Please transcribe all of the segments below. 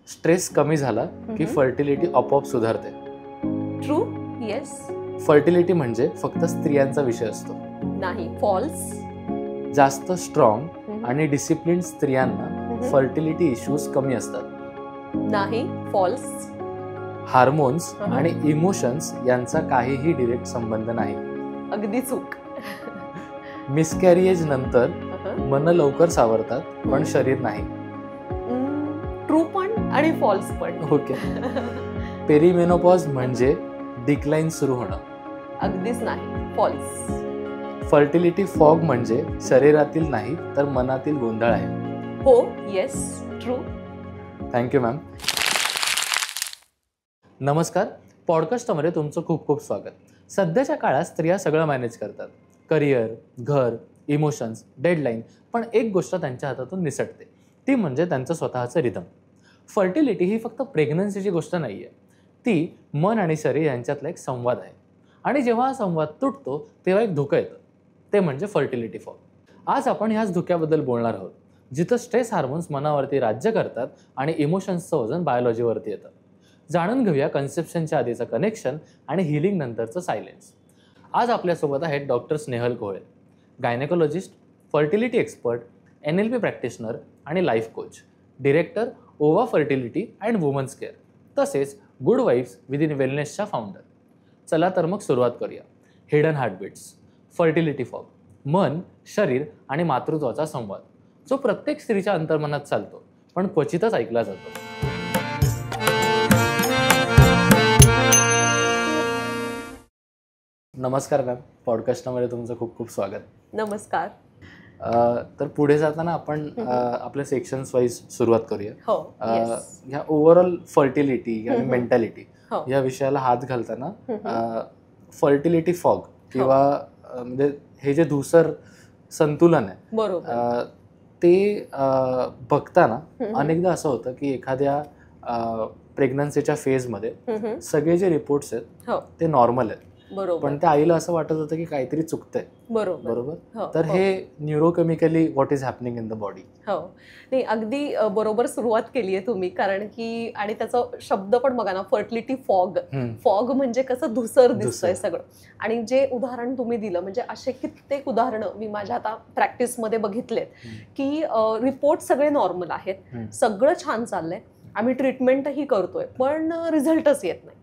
Stress कमी झाला की फर्टिलिटी आपोआप सुधारते. ट्रू. येस. फर्टिलिटी म्हणजे फक्त स्त्रियांचा विषय असतो. नाही. फॉल्स. जास्त स्ट्रॉंग आणि डिसिप्लिन स्त्रियांना फर्टिलिटी इश्यूज कमी असतात. नाही. फॉल्स. हार्मोन्स आणि इमोशन्स यांचा काहीही डिरेक्ट संबंध नाही. अगदी चूक. मिसकॅरिएज नंतर मन लवकर सावरतात पण शरीर नाही. ट्रू पण आणि फॉल्स पण. ओके. पेरिमेनोपॉज म्हणजे डिक्लाइन सुरू होणं. अगदीच नाही. फॉल्स. फर्टिलिटी फॉग म्हणजे शरीरातील नाही तर मनातील गोंधळ आहे. हो. येस. ट्रू. Thank you ma'am. नमस्कार. पॉडकास्टमध्ये तुमचं खूप खूप स्वागत. सध्याच्या काळात स्त्रिया सगळं मॅनेज करतात. करिअर, घर, इमोशन्स, डेडलाईन, पण एक गोष्ट त्यांच्या हातातून निसटते, ती म्हणजे त्यांचं स्वतःचं रिदम. फर्टिलिटी ही फक्त प्रेग्नन्सीची गोष्ट नाही आहे, ती मन आणि शरीर यांच्यातला एक संवाद आहे. आणि जेव्हा हा संवाद तुटतो तेव्हा एक धोका येतं, ते म्हणजे फर्टिलिटी फॉग. आज आपण ह्याच धोक्याबद्दल बोलणार आहोत, जिथं स्ट्रेस हार्मोन्स मनावरती राज्य करतात आणि इमोशन्सचं वजन बायोलॉजीवरती येतं. जाणून घेऊया कन्सेप्शनच्या आधीचं कनेक्शन आणि हिलिंग नंतरचं सायलेन्स. आज आपल्यासोबत आहेत doctor Snehal Kohale, gynaecologist, fertility expert, NLP practitioner आणि लाईफ कोच, डिरेक्टर ओवा फर्टिलिटी अँड वुमन्स केअर, तसेच गुड वाईफ्स विदिन वेलनेसच्या फाउंडर. चला तर मग सुरुवात करूया. Hidden heartbeats. Fertility fog. मन, शरीर आणि मातृत्वाचा संवाद, जो प्रत्येक स्त्रीच्या अंतर्मनात चालतो पण क्वचितच ऐकला जातो. नमस्कार मॅम, पॉडकास्टमध्ये तुमचं खूप खूप स्वागत. नमस्कार. तर पुढे जाताना आपण आपल्या सेक्शन्स वाईज सुरुवात करूया. हो. ह्या ओव्हरऑल फर्टिलिटी आणि मेंटॅलिटी या विषयाला हात घालताना फर्टिलिटी फॉग किंवा म्हणजे हे जे धूसर संतुलन आहे, बरोबर, ते बघताना अनेकदा असं होतं की एखाद्या प्रेग्नन्सीच्या फेजमध्ये सगळे जे रिपोर्ट्स आहेत ते नॉर्मल आहेत, पण त्या आईला असं वाटत होतं की काहीतरी चुकतंय. बरोबर. तर हे neurochemically what is happening in the body. हो. नाही, अगदी बरोबर सुरुवात केली आहे तुम्ही. कारण की आणि त्याचा शब्द पण बघा ना, फर्टिलिटी फॉग. फॉग म्हणजे कसं धुसर दिसतंय सगळं. आणि जे उदाहरण तुम्ही दिलं, म्हणजे असे कित्येक उदाहरणं मी माझ्या आता प्रॅक्टिसमध्ये बघितलेत की रिपोर्ट सगळे नॉर्मल आहेत, सगळं छान चाललंय, आम्ही ट्रीटमेंटही करतोय, पण रिझल्टच येत नाही.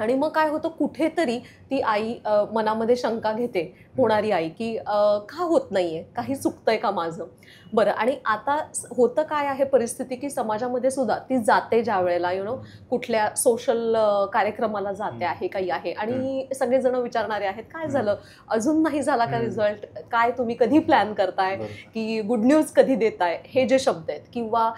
आणि मग काय होतं, कुठेतरी ती आई मनामध्ये शंका घेते, होणारी आई, की का होत नाहीये, काही चुकतंय का माझं. बरं, आणि आता होतं काय आहे परिस्थिती, की समाजामध्ये सुद्धा ती जाते ज्या वेळेला कुठल्या सोशल कार्यक्रमाला जाते आहे, काही आहे, आणि सगळेजण विचारणारे आहेत, काय झालं, अजून नाही झाला का रिझल्ट, काय तुम्ही कधी प्लॅन करताय, की गुड न्यूज कधी देताय, हे जे शब्द आहेत. किंवा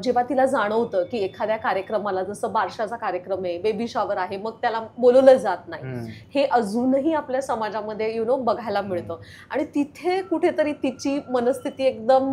जेव्हा तिला जाणवतं की एखाद्या कार्यक्रमाला, जसं बारशाचा कार्यक्रम आहे, बेबी शॉवर आहे, मग त्याला बोलवलं जात नाही, हे अजूनही आपल्या समाजामध्ये बघायला मिळतं. आणि तिथे कुठेतरी तिची मनस्थिती एकदम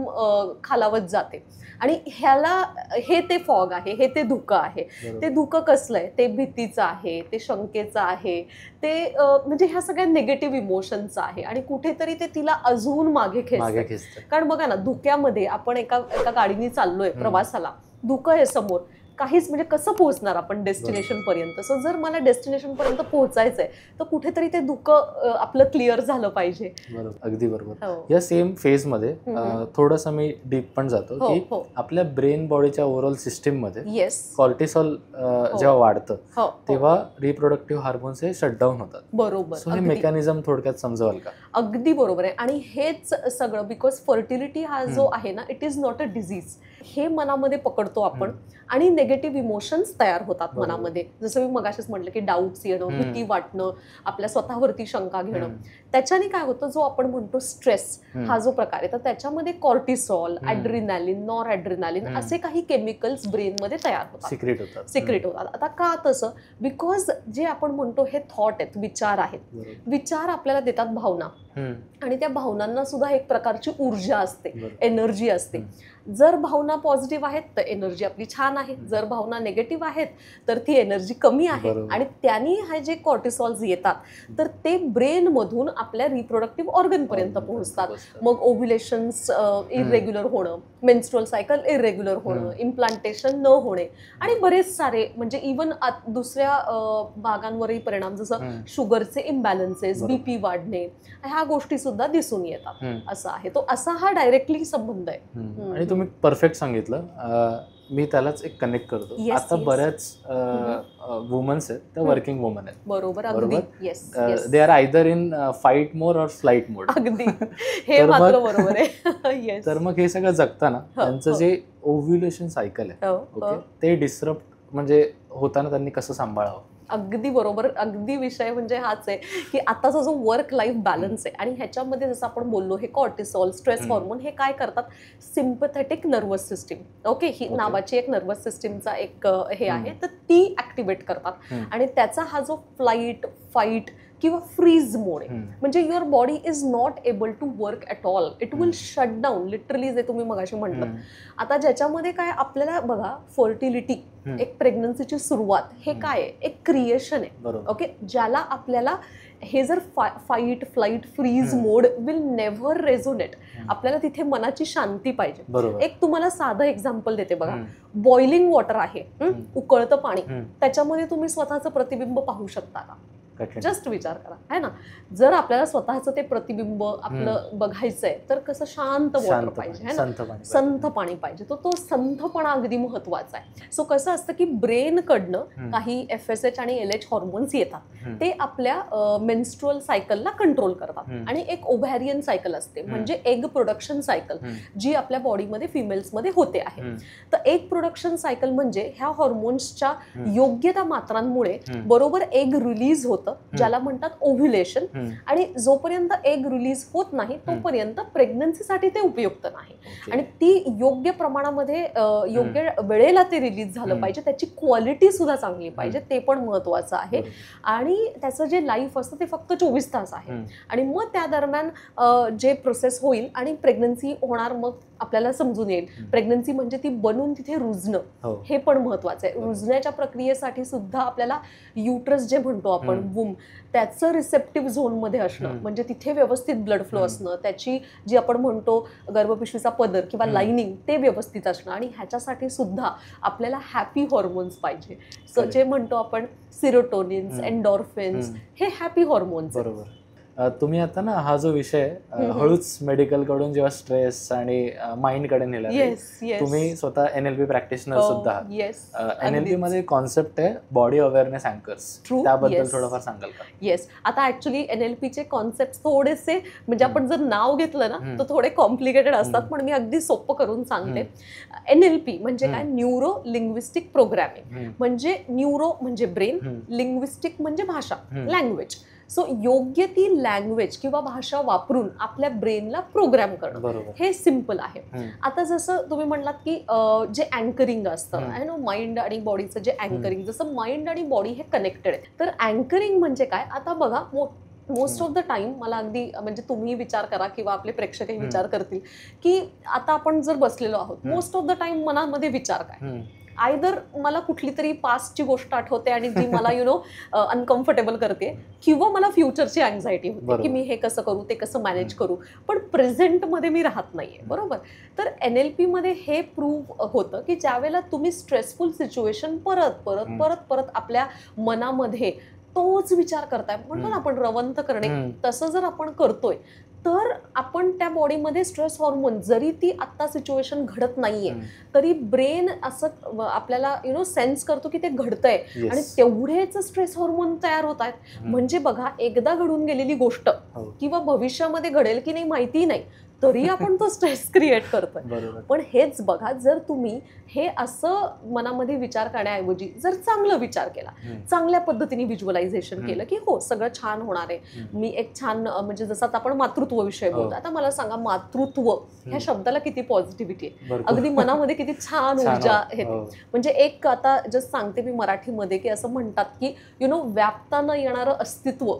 खालावत जाते. आणि ह्याला हे ते फॉग आहे, हे ते धुकं आहे. ते धुकं कसलं आहे, ते भीतीचं आहे, ते शंकेचं आहे, ते म्हणजे ह्या सगळ्या निगेटिव्ह इमोशनचं आहे. आणि कुठेतरी ते तिला अजून मागे खेचतं. कारण बघा ना, धुक्यामध्ये आपण एका गाडीने चाललोय प्रवासाला, धुकं आहे समोर, काहीच म्हणजे कसं पोहोचणार आपण डेस्टिनेशन पर्यंत. सो जर मला डेस्टिनेशन पर्यंत पोहोचायचंय तर कुठेतरी ते धुकं आपलं क्लिअर झालं पाहिजे. अगदी बरोबर. या सेम फेज मध्ये थोडंसं मी डीप पण जातो की आपल्या ब्रेन बॉडीच्या ओव्हरऑल सिस्टीम मध्ये कॉर्टिसॉल जेव्हा वाढतं तेव्हा रिप्रोडक्टिव्ह हार्मोन्स हे शटडाऊन होतात. बरोबर. सो हे मेकॅनिझम थोडक्यात समजवाल का? अगदी बरोबर आहे. आणि हेच सगळं, बिकॉज फर्टिलिटी हा जो आहे ना, it is not a disease. हे मनामध्ये पकडतो आपण आणि निगेटिव्ह इमोशन्स तयार होतात मनामध्ये. जसं मी मगाशीच म्हटलं की डाऊट्स येणं, भीती वाटणं, आपल्या स्वतःवरती शंका घेणं. त्याच्याने काय होतं, जो आपण म्हणतो स्ट्रेस हा जो प्रकार आहे, तर त्याच्यामध्ये कॉर्टिसॉल, ॲड्रिनालिन, नॉर ॲड्रिनालिन असे काही केमिकल्स ब्रेनमध्ये तयार होतात, सिक्रेट होतात. आता का तसं? बिकॉज जे आपण म्हणतो हे थॉट आहेत, विचार आहेत. विचार आपल्याला देतात भावना. आणि त्या भावनांना सुद्धा एक प्रकारची ऊर्जा असते, बरोबर. एनर्जी असते. जर भावना पॉझिटिव्ह आहेत तर एनर्जी आपली छान आहे, जर भावना निगेटिव्ह आहेत तर ती एनर्जी कमी आहे. बरोबर. आणि त्यांनी हे जे कॉर्टिसॉल्स येतात तर ते ब्रेन मधून आपल्या रिप्रोडक्टिव्ह ऑर्गन पर्यंत पोहोचतात. मग ओव्ह्युलेशन्स इरेग्युलर होणं, मेन्स्ट्रुअल सायकल इरेग्युलर होणं, इम्प्लांटेशन न होणे आणि बरेच सारे म्हणजे इव्हन दुसऱ्या भागांवरही परिणाम, जसं शुगरचे इम्बॅलन्सेस, बीपी वाढणे, ह्या गोष्टी सुद्धा दिसून येतात. असं आहे. तो असा हा डायरेक्टली संबंध आहे. आणि तुम्ही परफेक्ट सांगितलं. मी त्यालाच एक कनेक्ट करतो. आता बऱ्याच वुमन्स आहेत त्या वर्किंग वुमन आहेत. बरोबर. अगदी. They are either in fight mode or flight मोड. अगदी हे मात्र बरोबर आहे. तर मग हे सगळं जगताना त्यांचं जे ओव्ह्युलेशन सायकल आहे ओके ते डिस्टर्ब म्हणजे होताना त्यांनी कसं सांभाळावं. अगदी बरोबर. अगदी विषय म्हणजे हाच आहे की आताचा जो वर्क लाईफ बॅलन्स आहे आणि ह्याच्यामध्ये जसं आपण बोललो हे कॉर्टिसॉल, स्ट्रेस हॉर्मोन हे काय करतात, सिम्पथेटिक नर्वस सिस्टीम ओके ही नावाची एक नर्वस सिस्टीमचा एक हे आहे, तर ती ऍक्टिव्हेट करतात. आणि त्याचा हा जो फ्लाईट, फाईट किंवा फ्रीज मोड आहे, म्हणजे your body is not able to work at all, it will shut down literally, जे तुम्ही मगाशी म्हटलं. आता ज्याच्यामध्ये काय आपल्याला बघा, फर्टिलिटी, एक प्रेग्नन्सीची सुरुवात, हे काय आहे, एक क्रिएशन आहे ओके, ज्याला आपल्याला हे जर fight, flight, freeze mode will never resonate. आपल्याला तिथे मनाची शांती पाहिजे. एक तुम्हाला साधं एक्झाम्पल देते बघा. बॉइलिंग वॉटर आहे, उकळतं पाणी, त्याच्यामध्ये तुम्ही स्वतःचं प्रतिबिंब पाहू शकता का? जस्ट विचार करा, है ना. जर आपल्याला स्वतःचं ते प्रतिबिंब आपलं बघायचंय तर कसं शांत वॉटर पाहिजे, है ना, संथ पाणी पाहिजे. तो संथपणा अगदी महत्वाचा आहे. सो कसं असतं की ब्रेन कडनं काही FSH आणि LH हॉर्मोन्स येतात, ते आपल्या मेन्स्ट्रुअल सायकलला कंट्रोल करतात. आणि एक ओव्हॅरियन सायकल असते, म्हणजे एग प्रोडक्शन सायकल, जी आपल्या बॉडीमध्ये फिमेल्समध्ये होते आहे. तर एग प्रोडक्शन सायकल म्हणजे ह्या हॉर्मोन्सच्या योग्य त्या मात्रांमुळे बरोबर एग रिलीज होतं, ज्याला म्हणतात ओव्ह्युलेशन. आणि जोपर्यंत एग रिलीज होत नाही तोपर्यंत प्रेग्नन्सीसाठी ते उपयुक्त नाही. आणि ती योग्य प्रमाणामध्ये योग्य वेळेला ते रिलीज झालं पाहिजे, त्याची क्वालिटी सुद्धा चांगली पाहिजे, ते पण महत्वाचं आहे. आणि त्याचं जे लाईफ असतं ते फक्त 24 तास आहे. आणि मग त्या दरम्यान जे प्रोसेस होईल आणि प्रेग्नन्सी होणार, मग आपल्याला समजून येईल. प्रेग्नन्सी म्हणजे ती बनून तिथे रुजणं, हे पण महत्वाचं आहे. रुजण्याच्या प्रक्रियेसाठी सुद्धा आपल्याला युट्रस जे म्हणतो आपण, वूम, त्याचं रिसेप्टिव्ह झोन मध्ये असणं, म्हणजे तिथे व्यवस्थित ब्लड फ्लो असणं, त्याची जी आपण म्हणतो गर्भपिशवीचा पदर किंवा लाइनिंग ते व्यवस्थित असणं. आणि ह्याच्यासाठी सुद्धा आपल्याला हॅपी हॉर्मोन्स पाहिजे. सो जे म्हणतो आपण सिरोटोनिन्स, एन्डॉर्फिन्स, हे हॅपी हॉर्मोन्स. बरोबर. तुम्ही आता ना हा जो विषय हळूच मेडिकल कडून जेव्हा स्ट्रेस आणि माइंड कडे नेला, तुम्ही स्वतः NLP प्रॅक्टिशनर सुद्धा आहात. NLP मध्ये कॉन्सेप्ट आहे बॉडी अवेअरनेस अँकर्स, त्याबद्दल थोडंफार सांगाल का? येस. आता ऍक्च्युली NLP चे कॉन्सेप्ट थोडेसे म्हणजे आपण जर नाव घेतलं ना तर थोडे कॉम्प्लिकेटेड असतात, पण मी अगदी सोपं करून सांगते. NLP म्हणजे काय, न्यूरो लिंग्विस्टिक प्रोग्रॅमिंग. म्हणजे न्यूरो म्हणजे ब्रेन, लिंग्विस्टिक म्हणजे भाषा, लँग्वेज. सो योग्य ती लँग्वेज किंवा भाषा वापरून आपल्या ब्रेनला प्रोग्राम करणं, हे सिम्पल आहे. आता जसं तुम्ही म्हणलात की जे अँकरिंग असतं आहे ना, माइंड आणि बॉडीचं जे अँकरिंग, जसं माइंड आणि बॉडी हे कनेक्टेड आहे. तर अँकरिंग म्हणजे काय, आता बघा मोस्ट ऑफ द टाइम मला अगदी म्हणजे तुम्ही विचार करा किंवा आपले प्रेक्षकही विचार करतील की आता आपण जर बसलेलो आहोत, मोस्ट ऑफ द टाइम मनामध्ये विचार काय, आयदर मला कुठली तरी पास्टची गोष्ट आठवते आणि जी मला अनकम्फर्टेबल करते, किंवा मला फ्युचरची अँझायटी होते की मी हे कसं करू, ते कसं मॅनेज करू, पण प्रेझेंटमध्ये मी राहत नाहीये. बरोबर. तर NLP मध्ये हे प्रूव्ह होतं की ज्यावेळेला तुम्ही स्ट्रेसफुल सिच्युएशन परत परत परत परत आपल्या मनामध्ये तोच विचार करताय, म्हणतो ना आपण रवंत करणे, तसं जर आपण करतोय तर आपण त्या बॉडीमध्ये स्ट्रेस हॉर्मोन, जरी ती आत्ता सिच्युएशन घडत नाहीये तरी ब्रेन असं आपल्याला सेन्स करतो की ते घडतंय आणि तेवढेच स्ट्रेस हॉर्मोन तयार होत आहेत. म्हणजे बघा, एकदा घडून गेलेली गोष्ट किंवा भविष्यामध्ये घडेल की नाही माहिती नाही, तरी आपण तो स्ट्रेस क्रिएट करतोय. बरोबर. पण हेच बघा, जर तुम्ही हे असं मनामध्ये विचार करण्याऐवजी जर चांगला विचार केला, चांगल्या पद्धतीने व्हिज्युअलायझेशन केलं की हो सगळं छान होणार आहे, मी एक छान म्हणजे जसं आता आपण मातृत्व विषय बोलतो, आता मला सांगा मातृत्व ह्या शब्दाला किती पॉझिटिव्हिटी आहे, अगदी मनामध्ये किती छान ऊर्जा आहे. म्हणजे एक आता जस्ट सांगते मी मराठीमध्ये की असं म्हणतात की व्यापता न येणारं अस्तित्व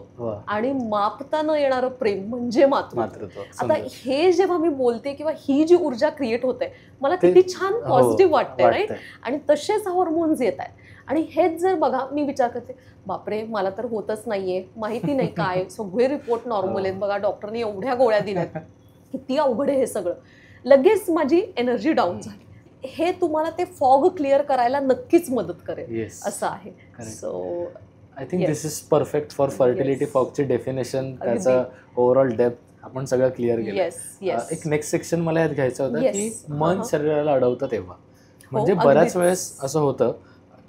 आणि मापता न येणारं प्रेम म्हणजे मातृत्व. आता हे जेव्हा मी बोलते किंवा ही जी ऊर्जा क्रिएट होते मला किती छान पॉझिटिव्ह वाटते, राईट. आणि तसेच हॉर्मोन्स येत आहेत. आणि हेच जर बघा मी विचार करते बापरे मला तर होतच नाहीये, माहिती नाही काय, सगळे रिपोर्ट नॉर्मल आहेत बघा, डॉक्टरने एवढ्या गोळ्या दिल्यात, किती अवघड आहे हे सगळं, लगेच माझी एनर्जी डाऊन झाली. हे तुम्हाला ते फॉग क्लिअर करायला नक्कीच मदत करेल असं आहे. So I think this is perfect for fertility फॉगची डेफिनेशन, त्याचं ओव्हरऑल डेप्थ आपण सगळं क्लिअर केलं. एक नेक्स्ट सेक्शन मला यात घ्यायचं होतं की मन शरीराला अडवतं तेव्हा. म्हणजे बऱ्याच वेळेस असं होतं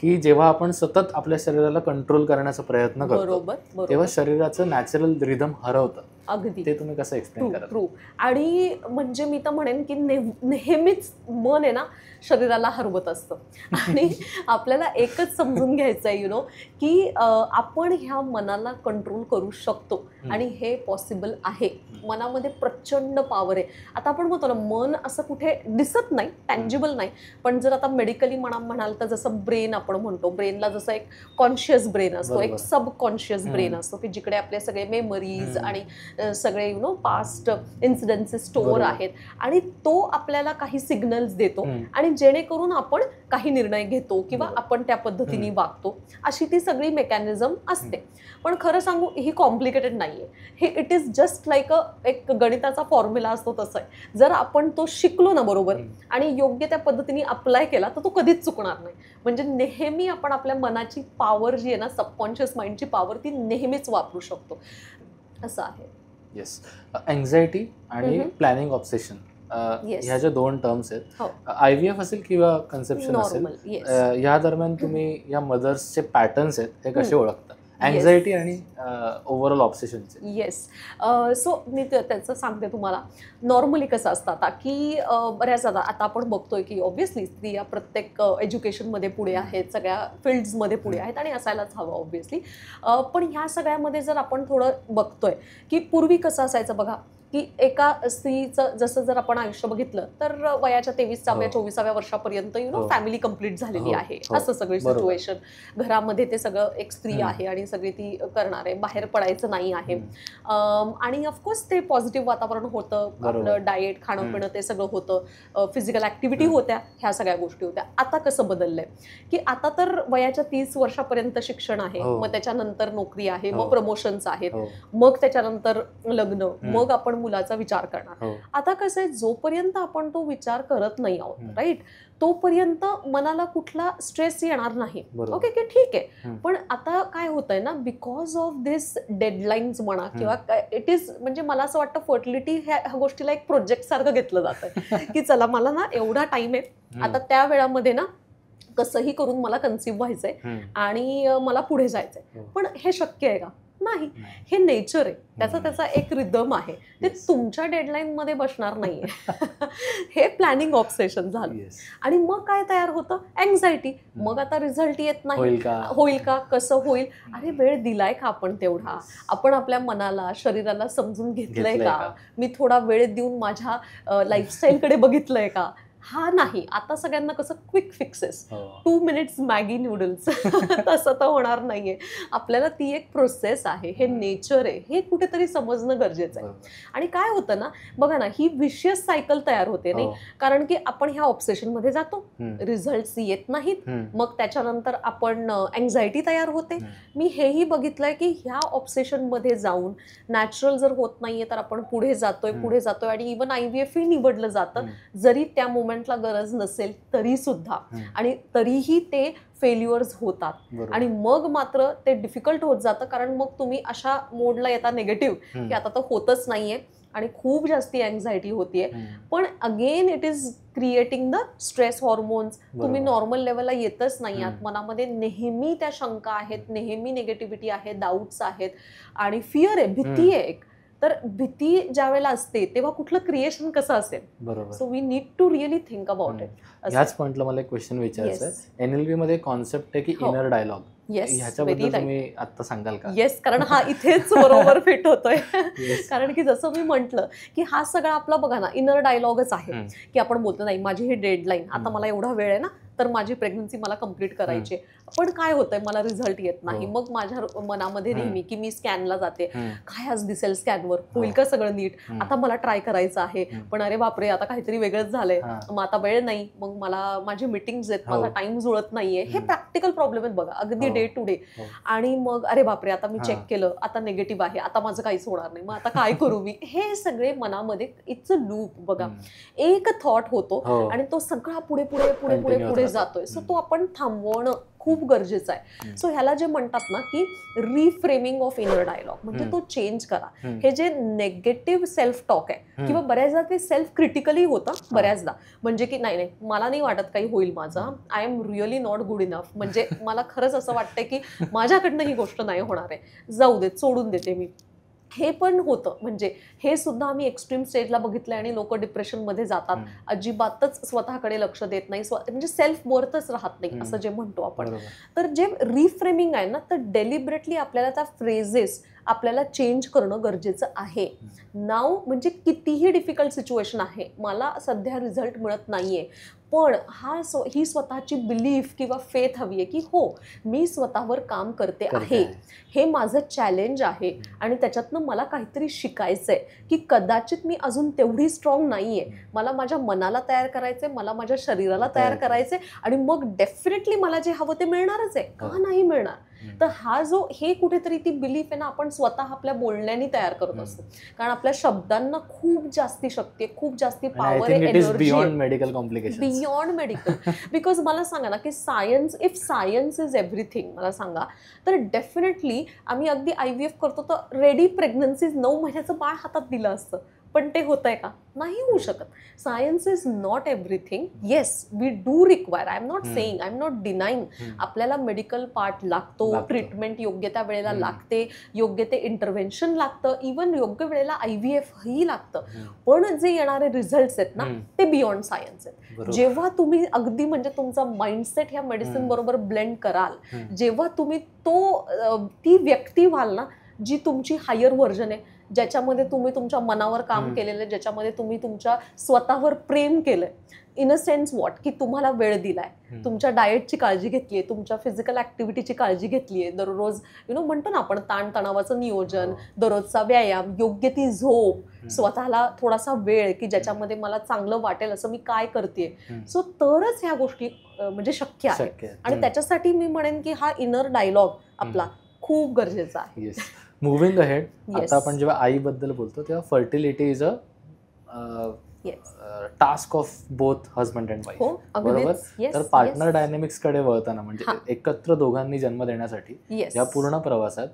की जेव्हा आपण सतत आपल्या शरीराला कंट्रोल करण्याचा प्रयत्न करतो तेव्हा शरीराचं नॅचरल रिदम हरवतं. अगदी ते तुम्ही कसं एक्सप्लेन करा? ट्रू. आणि म्हणजे मी तर म्हणेन की नेहमीच मन आहे ना शरीराला हरवत असतं. आणि आपल्याला एकच समजून घ्यायचं आहे की आपण ह्या मनाला कंट्रोल करू शकतो आणि हे पॉसिबल आहे. मनामध्ये प्रचंड पॉवर आहे. आता आपण म्हणतो ना मन असं कुठे दिसत नाही, टँजिबल नाही, पण जर आता मेडिकली म्हणाल तर जसं ब्रेन आपण म्हणतो, ब्रेनला जसं एक कॉन्शियस ब्रेन असतो, एक सबकॉन्शियस ब्रेन असतो की जिकडे आपले सगळे मेमरीज आणि सगळे पास्ट इन्सिडेंसेस स्टोअर आहेत आणि तो आपल्याला काही सिग्नल्स देतो आणि जेणेकरून आपण काही निर्णय घेतो किंवा आपण त्या पद्धतीने वागतो. अशी ती सगळी मेकॅनिझम असते. पण खरं सांगू ही कॉम्प्लिकेटेड नाहीये. हे इट इज जस्ट लाईक एक गणिताचा फॉर्म्युला असतो तसं आहे. जर आपण तो शिकलो ना बरोबर आणि योग्य त्या पद्धतीने अप्लाय केला तर तो कधीच चुकणार नाही. म्हणजे नेहमी आपण आपल्या मनाची पॉवर जी आहे ना, सबकॉन्शियस माइंडची पॉवर, ती नेहमीच वापरू शकतो असं आहे. येस. अँझायटी आणि प्लॅनिंग ऑब्सेशन ह्या ज्या दोन टर्म्स आहेत, IVF असेल किंवा कन्सेप्शन असेल, या दरम्यान तुम्ही या मदर्सचे पॅटर्न्स आहेत हे कसे ओळखता? अँझायटी आणि ओव्हरऑल ऑब्सेशनचे. येस. सो मी त्याचं सांगते तुम्हाला. नॉर्मली कसं असतं आता की बऱ्याच आता आपण बघतोय की ऑब्व्हियसली स्त्रिया प्रत्येक एज्युकेशनमध्ये पुढे आहेत, सगळ्या फील्ड्समध्ये पुढे आहेत आणि असायलाच हवं ऑब्व्हियसली. पण ह्या सगळ्यामध्ये जर आपण थोडं बघतोय की पूर्वी कसं असायचं बघा की एका स्त्रीचं जसं जर आपण आयुष्य बघितलं तर वयाच्या 23व्या 24व्या वर्षापर्यंत फॅमिली कंप्लीट झालेली आहे, असं सगळी सिच्युएशन. घरामध्ये ते सगळं एक स्त्री आहे आणि सगळी ती करणार आहे, बाहेर पडायचं नाही आहे. आणि ऑफकोर्स ते पॉझिटिव्ह वातावरण होतं, आपलं डाएट खाणं पिणं ते सगळं होतं, फिजिकल ऍक्टिव्हिटी होत्या, ह्या सगळ्या गोष्टी होत्या. आता कसं बदललंय की आता तर वयाच्या 30 वर्षापर्यंत शिक्षण आहे, मग त्याच्यानंतर नोकरी आहे, मग प्रमोशन्स आहेत, मग त्याच्यानंतर लग्न, मग आपण मुलाचा विचार करणार. आता कसं आहे, जोपर्यंत आपण तो विचार करत नाही आहोत, राईट, तोपर्यंत मनाला कुठला स्ट्रेस येणार नाही. ओके की ठीक आहे. पण आता काय होतंय ना, बिकॉज ऑफ दिस डेडलाईन्स म्हणा किंवा इट इज, म्हणजे मला असं वाटतं फर्टिलिटी ह्या गोष्टीला एक प्रोजेक्ट सारखं घेतलं जातं की चला मला ना एवढा टाइम आहे, आता त्या वेळामध्ये ना कसंही करून मला कन्सिव्ह व्हायचंय आणि मला पुढे जायचंय. पण हे शक्य आहे का? नाही. हे नेचर आहे, त्याचा एक रिदम आहे, ते तुमच्या डेडलाईन मध्ये बसणार नाहीये. हे प्लॅनिंग ऑब्सेशन झालं. आणि मग काय तयार होतं? अँझायटी. मग आता रिझल्ट येत नाही, होईल का, कसं होईल, अरे वेळ दिलाय का आपण तेवढा, आपण आपल्या मनाला शरीराला समजून घेतलंय का, मी थोडा वेळ देऊन माझ्या लाईफस्टाईलकडे बघितलंय का? हा नाही. आता सगळ्यांना कसं quick fixes, 2 minutes Maggi noodles, तसं तर होणार नाहीये. आपल्याला ती एक प्रोसेस आहे, हे नेचर आहे, हे कुठेतरी समजणं गरजेचं आहे. आणि काय होतं ना बघा ना, ही विशियस सायकल तयार होते नाही, कारण की आपण ह्या ऑब्सेशन मध्ये जातो, रिझल्ट येत नाहीत, मग त्याच्यानंतर आपण अँझायटी तयार होते. मी हेही बघितलंय की ह्या ऑब्सेशन मध्ये जाऊन नॅचरल जर होत नाहीये तर आपण पुढे जातोय आणि इव्हन IVF ही निवडलं जातं, जरी त्या मोमेंटला गरज नसेल तरी सुद्धा, आणि तरीही ते फेल्युअर्स होतात. आणि मग मात्र ते डिफिकल्ट होत जातं, कारण मग तुम्ही अशा मोडला येता निगेटिव्ह की आता तर होतच नाहीये आणि खूप जास्ती अँझायटी होतीये. पण again it is creating the stress hormones. तुम्ही नॉर्मल लेवलला येतच नाही आहात, मनामध्ये नेहमी त्या शंका आहेत, नेहमी निगेटिव्हिटी आहे, डाऊट्स आहेत आणि फिअर आहे, भीती आहे एक. तर भीती ज्या वेळेला असते तेव्हा कुठलं क्रिएशन कसं असेल. बरोबर. So we need to really think about it. ह्याच पॉइंटला मला एक क्वेश्चन विचारायचं आहे. NLP मध्ये कॉन्सेप्ट आहे की इनर डायलॉग, ह्याच्याबद्दल तुम्ही आता सांगाल का? येस, कारण हा इथेच बरोबर फिट होतोय. कारण की जसं मी म्हटलं की हा सगळा आपला बघा ना इनर डायलॉगच आहे की आपण बोलतो नाही माझी ही डेडलाईन, आता मला एवढा वेळ आहे ना तर माझी प्रेग्नन्सी मला कंप्लीट करायची, पण काय होतंय मला रिझल्ट येत नाही. मग माझ्या मनामध्ये नेहमी की मी स्कॅनला जाते, काय आज दिसेल स्कॅनवर, होईल का सगळं नीट, आता मला ट्राय करायचं आहे, पण अरे बापरे आता काहीतरी वेगळंच झालंय, मग आता वेळ नाही, मग मला माझी मीटिंग्स आहेत, माझा टाइम जुळत नाहीये. हे प्रॅक्टिकल प्रॉब्लेम आहेत बघा, अगदी डे टू डे. आणि मग अरे बापरे आता मी चेक केलं, आता निगेटिव्ह आहे, आता माझं काहीच होणार नाही, मग आता काय करू मी. हे सगळे मनामध्ये इट्स अ लूप बघा, एक थॉट होतो आणि तो सगळा पुढे पुढे पुढे पुढे पुढे जातोय. सो तो आपण थांबवणं खूप गरजेचं आहे. सो ह्याला जे म्हणतात ना की रिफ्रेमिंग ऑफ इनर डायलॉग, म्हणजे तो चेंज करा. हे जे नेगेटिव्ह सेल्फ टॉक आहे किंवा बऱ्याचदा ते सेल्फ क्रिटिकली होतं बऱ्याचदा, म्हणजे की नाही नाही मला नाही वाटत काही होईल माझं, I am really not good enough, म्हणजे मला खरंच असं वाटतंय की माझ्याकडनं ही गोष्ट नाही होणार आहे, जाऊ देत, सोडून देते मी. हे पण होतं, म्हणजे हे सुद्धा आम्ही एक्स्ट्रीम स्टेजला बघितलंय आणि लोक डिप्रेशनमध्ये जातात, अजिबातच स्वतःकडे लक्ष देत नाही, म्हणजे सेल्फ वर्थच राहत नाही असं जे म्हणतो आपण. तर जे रिफ्रेमिंग आहे ना, तर डेलिबरेटली आपल्याला त्या फ्रेजेस आपल्याला चेंज करणं गरजेचं आहे. नाव म्हणजे कितीही डिफिकल्ट सिच्युएशन आहे, मला सध्या रिझल्ट मिळत नाहीये, पण ही स्वतःची बिलीफ किंवा फेथ हवी आहे की हो मी स्वतःवर काम करते आहे, हे माझं चॅलेंज आहे आणि त्याच्यातनं मला काहीतरी शिकायचंय की कदाचित मी अजून तेवढी स्ट्रॉंग नाहीये, मला माझ्या मनाला तयार करायचंय, मला माझ्या शरीराला तयार करायचंय आणि मग डेफिनेटली मला जे हवं ते मिळणारच आहे, का नाही मिळणार. तर हा जो हे कुठेतरी ती बिलीफ आहे ना आपण स्वतः आपल्या बोलण्याने तयार करत असतो, कारण आपल्या शब्दांना खूप जास्ती शक्ती आहे, खूप जास्ती पॉवर आहे, एनर्जी बियॉन्ड मेडिकल. बिकॉज मला सांगा ना की science, if science is everything, मला सांगा तर डेफिनेटली आम्ही अगदी IVF करतो तर रेडी प्रेग्नन्सीज 9 महिन्याचं बाळ हातात दिलं असतं, पण ते होतंय का? नाही होऊ शकत. Science is not everything. Yes we do require, I am not saying, I am not denying, आपल्याला मेडिकल पार्ट लागतो, ट्रीटमेंट योग्य त्या वेळेला लागते, योग्य ते इंटरव्हेन्शन लागतं, इवन योग्य वेळेला IVF ही लागतं, पण जे येणारे रिझल्ट्स आहेत ना ते बियॉन्ड सायन्स आहेत. जेव्हा तुम्ही अगदी म्हणजे तुमचा माइंडसेट ह्या मेडिसिन बरोबर ब्लेंड कराल, जेव्हा तुम्ही ती व्यक्ती व्हाल ना जी तुमची हायर व्हर्जन आहे, ज्याच्यामध्ये तुम्ही तुमच्या मनावर काम केलेलं आहे, ज्याच्यामध्ये तुम्ही तुमच्या स्वतःवर प्रेम केलंय, इन अ सेन्स व्हॉट की तुम्हाला वेळ दिलाय, तुमच्या डाएटची काळजी घेतलीये, तुमच्या फिजिकल ऍक्टिव्हिटीची काळजी घेतलीये, दररोज म्हणतो ना आपण ताणतणावाचं नियोजन, दररोजचा व्यायाम, योग्य ती झोप, स्वतःला थोडासा वेळ की ज्याच्यामध्ये मला चांगलं वाटेल असं मी काय करते. सो तरच ह्या गोष्टी म्हणजे शक्य आहे. आणि त्याच्यासाठी मी म्हणेन की हा इनर डायलॉग आपला खूप गरजेचा आहे. मुव्हिंग अहेड, आता आपण जेव्हा आईबद्दल बोलतो तेव्हा fertility is a task of both husband and wife, बरोबर. तर पार्टनर डायनॅमिक्स कडे वळताना म्हणजे एकत्र दोघांनी जन्म देण्यासाठी या पूर्ण प्रवासात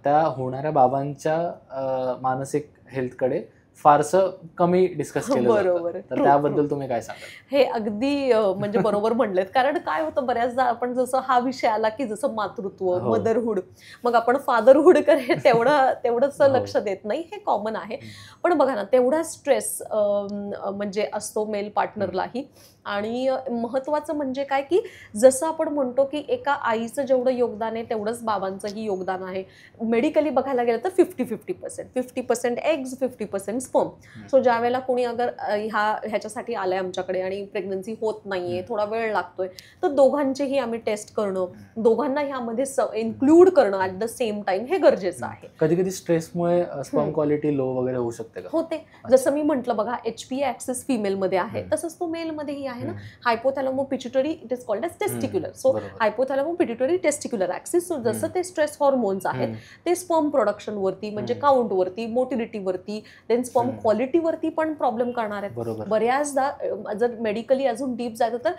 त्या होणाऱ्या बाबांच्या मानसिक हेल्थकडे फारसं कमी डिस्कस केलं जातं, तर त्याबद्दल तुम्ही काय सांगाल? हे अगदी म्हणजे बरोबर म्हणलेत, कारण काय होतं बऱ्याचदा आपण जसं हा विषय आला की जसं मातृत्व, मदरहूड, मग आपण फादरहूड कडे तेवढंच लक्ष देत नाही, हे कॉमन आहे. पण बघा ना तेवढा स्ट्रेस म्हणजे असतो मेल पार्टनरलाही. आणि महत्वाचं म्हणजे काय की जसं आपण म्हणतो की एका आईचं जेवढं योगदान आहे तेवढंच बाबांचंही योगदान आहे. मेडिकली बघायला गेलं तर 50% एग्ज, 50% स्पर्म. सो ज्या वेळेला कोणी अगर ह्याच्यासाठी आलंय आमच्याकडे आणि प्रेग्नन्सी होत नाहीये, थोडा वेळ लागतोय, तर दोघांचेही आम्ही टेस्ट करणं, दोघांना ह्यामध्ये इन्क्लूड करणं ॲट द सेम टाइम हे गरजेचं आहे. कधी कधी स्ट्रेसमुळे स्पर्म क्वालिटी लो वगैरे होऊ शकते का? होते. जसं मी म्हटलं बघा HPA ऍक्सेस फिमेलमध्ये आहे, तसंच तो मेलमध्येही आहे ना. Hypothalamo pituitary it is called as testicular. So hypothalamo pituitary testicular axis. So जसं ते स्ट्रेस हॉर्मोन्स आहेत ते स्पर्म प्रोडक्शन वरती म्हणजे काउंट वरती, मोटिलिटी वरती, देन स्पर्म क्वालिटी वरती पण प्रॉब्लेम करणार आहेत. बऱ्याचदा जर मेडिकली अजून डीप जायचं तर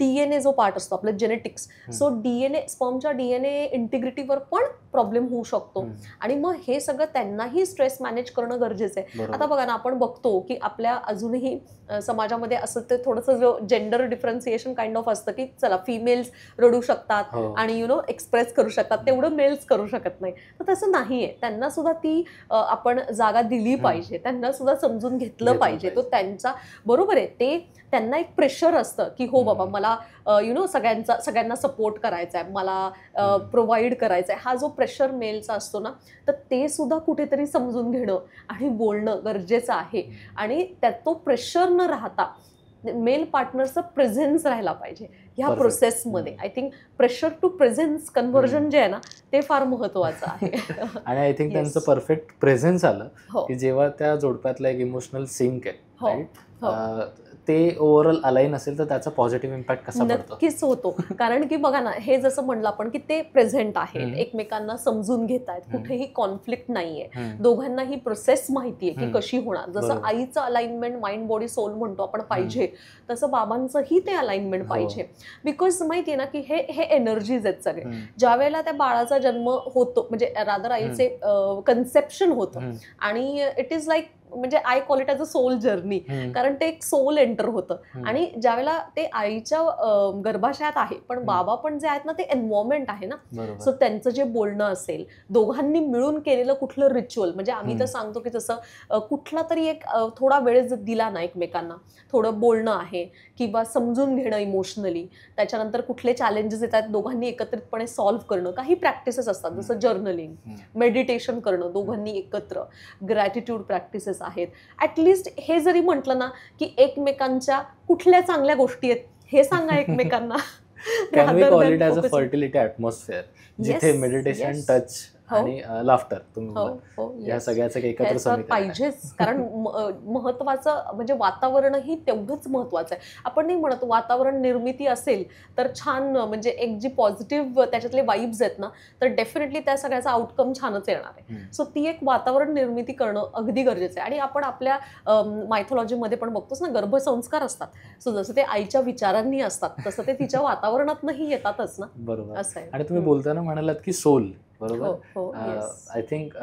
DNA जो पार्ट असतो आपलं जेनेटिक्स, सो स्पर्मच्या DNA इंटिग्रिटीवर पण प्रॉब्लेम होऊ शकतो. आणि मग हे सगळं त्यांनाही स्ट्रेस मॅनेज करणं गरजेचं आहे. आता बघा ना आपण बघतो की आपल्या अजूनही समाजामध्ये असं ते थोडंसं जेंडर डिफरन्सिएशन काइंड ऑफ असतं की चला फिमेल्स रडू शकतात आणि एक्सप्रेस करू शकतात, तेवढं मेल्स करू शकत नाही. तर तसं नाहीये, त्यांना सुद्धा ती आपण जागा दिली पाहिजे, त्यांना सुद्धा समजून घेतलं पाहिजे. तो त्यांचा बरोबर आहे, ते त्यांना एक प्रेशर असतं की हो बाबा मला सगळ्यांना सपोर्ट करायचा आहे, मला प्रोव्हाइड करायचा आहे. हा जो प्रेशर मेलचा असतो ना, तर ते सुद्धा कुठेतरी समजून घेणं आणि बोलणं गरजेचं आहे. आणि त्यात तो प्रेशर न राहता मेल पार्टनरचं प्रेझेन्स राहायला पाहिजे ह्या प्रोसेसमध्ये. I think pressure to presence conversion जे आहे ना, ते फार महत्वाचं आहे. आणि आय थिंक त्यांचं परफेक्ट प्रेझेन्स आलं की जेव्हा त्या जोडप्यातला एक इमोशनल सिंक आहे, ते ओव्हरऑल अलाइन असेल तर त्याचा पॉझिटिव्ह इम्पॅक्ट कसा पडतो? नक्कीच होतो. कारण की बघा ना, हे जसं म्हणलं आपण की ते प्रेझेंट आहेत, एकमेकांना समजून घेत आहेत, कुठेही कॉन्फ्लिक्ट नाहीये, दोघांना ही प्रोसेस माहितीये की कशी होणार. जसं आईचं अलाइनमेंट माइंड बॉडी सोल म्हणतो आपण पाहिजे, तसं बाबांचंही ते अलाइनमेंट पाहिजे. बिकॉज माहितीये ना की हे एनर्जीज आहेत सगळे. ज्या वेळेला त्या बाळाचा जन्म होतो, म्हणजे रादर आईचे कन्सेप्शन होतं, आणि इट इज लाईक, म्हणजे I call it as a soul journey, कारण ते एक सोल एंटर होतं. आणि ज्यावेळेला ते आईच्या गर्भाशयात आहे, पण बाबा पण जे आहेत ना, ते एन्व्हायरमेंट आहे ना. सो त्यांचं जे बोलणं असेल, दोघांनी मिळून केलेलं कुठलं रिच्युअल, म्हणजे आम्ही तर सांगतो की जसं कुठला तरी एक थोडा वेळ दिला ना एकमेकांना, थोडं बोलणं आहे किंवा समजून घेणं इमोशनली, त्याच्यानंतर कुठले चॅलेंजेस येतात दोघांनी एकत्रितपणे सॉल्व्ह करणं. काही प्रॅक्टिसेस असतात जसं जर्नलिंग, मेडिटेशन करणं दोघांनी एकत्र, ग्रॅटिट्यूड प्रॅक्टिसेस आहेत. ऍटलिस्ट हे जरी म्हटलं ना की एकमेकांच्या कुठल्या चांगल्या गोष्टी आहेत हे सांगा एकमेकांना. Can we call it as a fertility atmosphere, जिथे मेडिटेशन, टच आणि लाफ्टर, तुम्ही या सगळ्याचं एकत्र समीकरण पाहिजेच. कारण महत्वाचं म्हणजे वातावरणही तेवढंच महत्वाचं आहे. आपण नाही म्हणत वातावरण निर्मिती असेल तर छान, म्हणजे एक जी पॉझिटिव्ह त्याच्यातले वाईब्स आहेत ना, तर डेफिनेटली त्या सगळ्याचा आउटकम छानच येणार आहे. सो ती एक वातावरण निर्मिती करणं अगदी गरजेचं आहे. आणि आपण आपल्या मायथॉलॉजीमध्ये पण बघतोच ना, गर्भसंस्कार असतात. सो जसं ते आईच्या विचारांनी असतात, तसं ते तिच्या वातावरणातनंही येतातच ना. बरोबर. असं आहे. आणि तुम्ही बोलताना म्हणालात की सोल, बरोबर. आय थिंक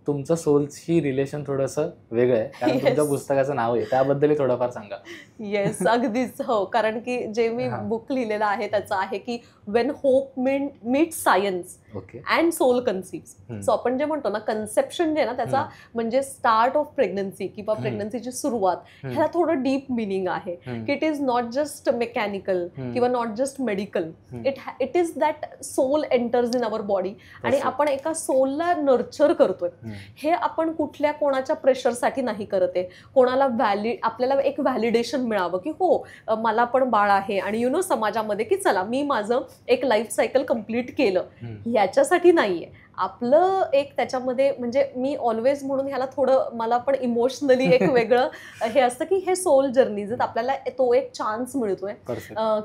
तुमचं सोलची रिलेशन थोडंसं वेगळं आहे, कारण तुमच्या पुस्तकाचं नाव आहे, त्याबद्दलही थोडंफार सांगा. येस, अगदीच. हो, कारण की जे मी बुक लिहिलेलं आहे त्याचं आहे की when hope meet science and soul conceives. So आपण जे म्हणतो ना, कन्सेप्शन जे आहे ना, त्याचा म्हणजे स्टार्ट ऑफ प्रेग्नन्सी किंवा प्रेग्नन्सीची सुरुवात, ह्याला थोडं डीप मिनिंग आहे की it is not just mechanical किंवा not just medical. It is that soul enters in our body, आणि आपण एका सोलला नर्चर करतोय. हे आपण कुठल्या कोणाच्या प्रेशरसाठी नाही करत आहे, कोणाला आपल्याला एक व्हॅलिडेशन मिळावं की हो मला पण बाळ आहे, आणि समाजामध्ये की चला मी माझं एक लाईफ सायकल कम्प्लीट केलं, याच्यासाठी नाहीये. आपलं एक त्याच्यामध्ये, म्हणजे मी ऑलवेज म्हणून ह्याला थोडं मला पण इमोशनली एक वेगळं हे असतं की हे सोल जर्नीज आहेत. आपल्याला तो एक चान्स मिळतोय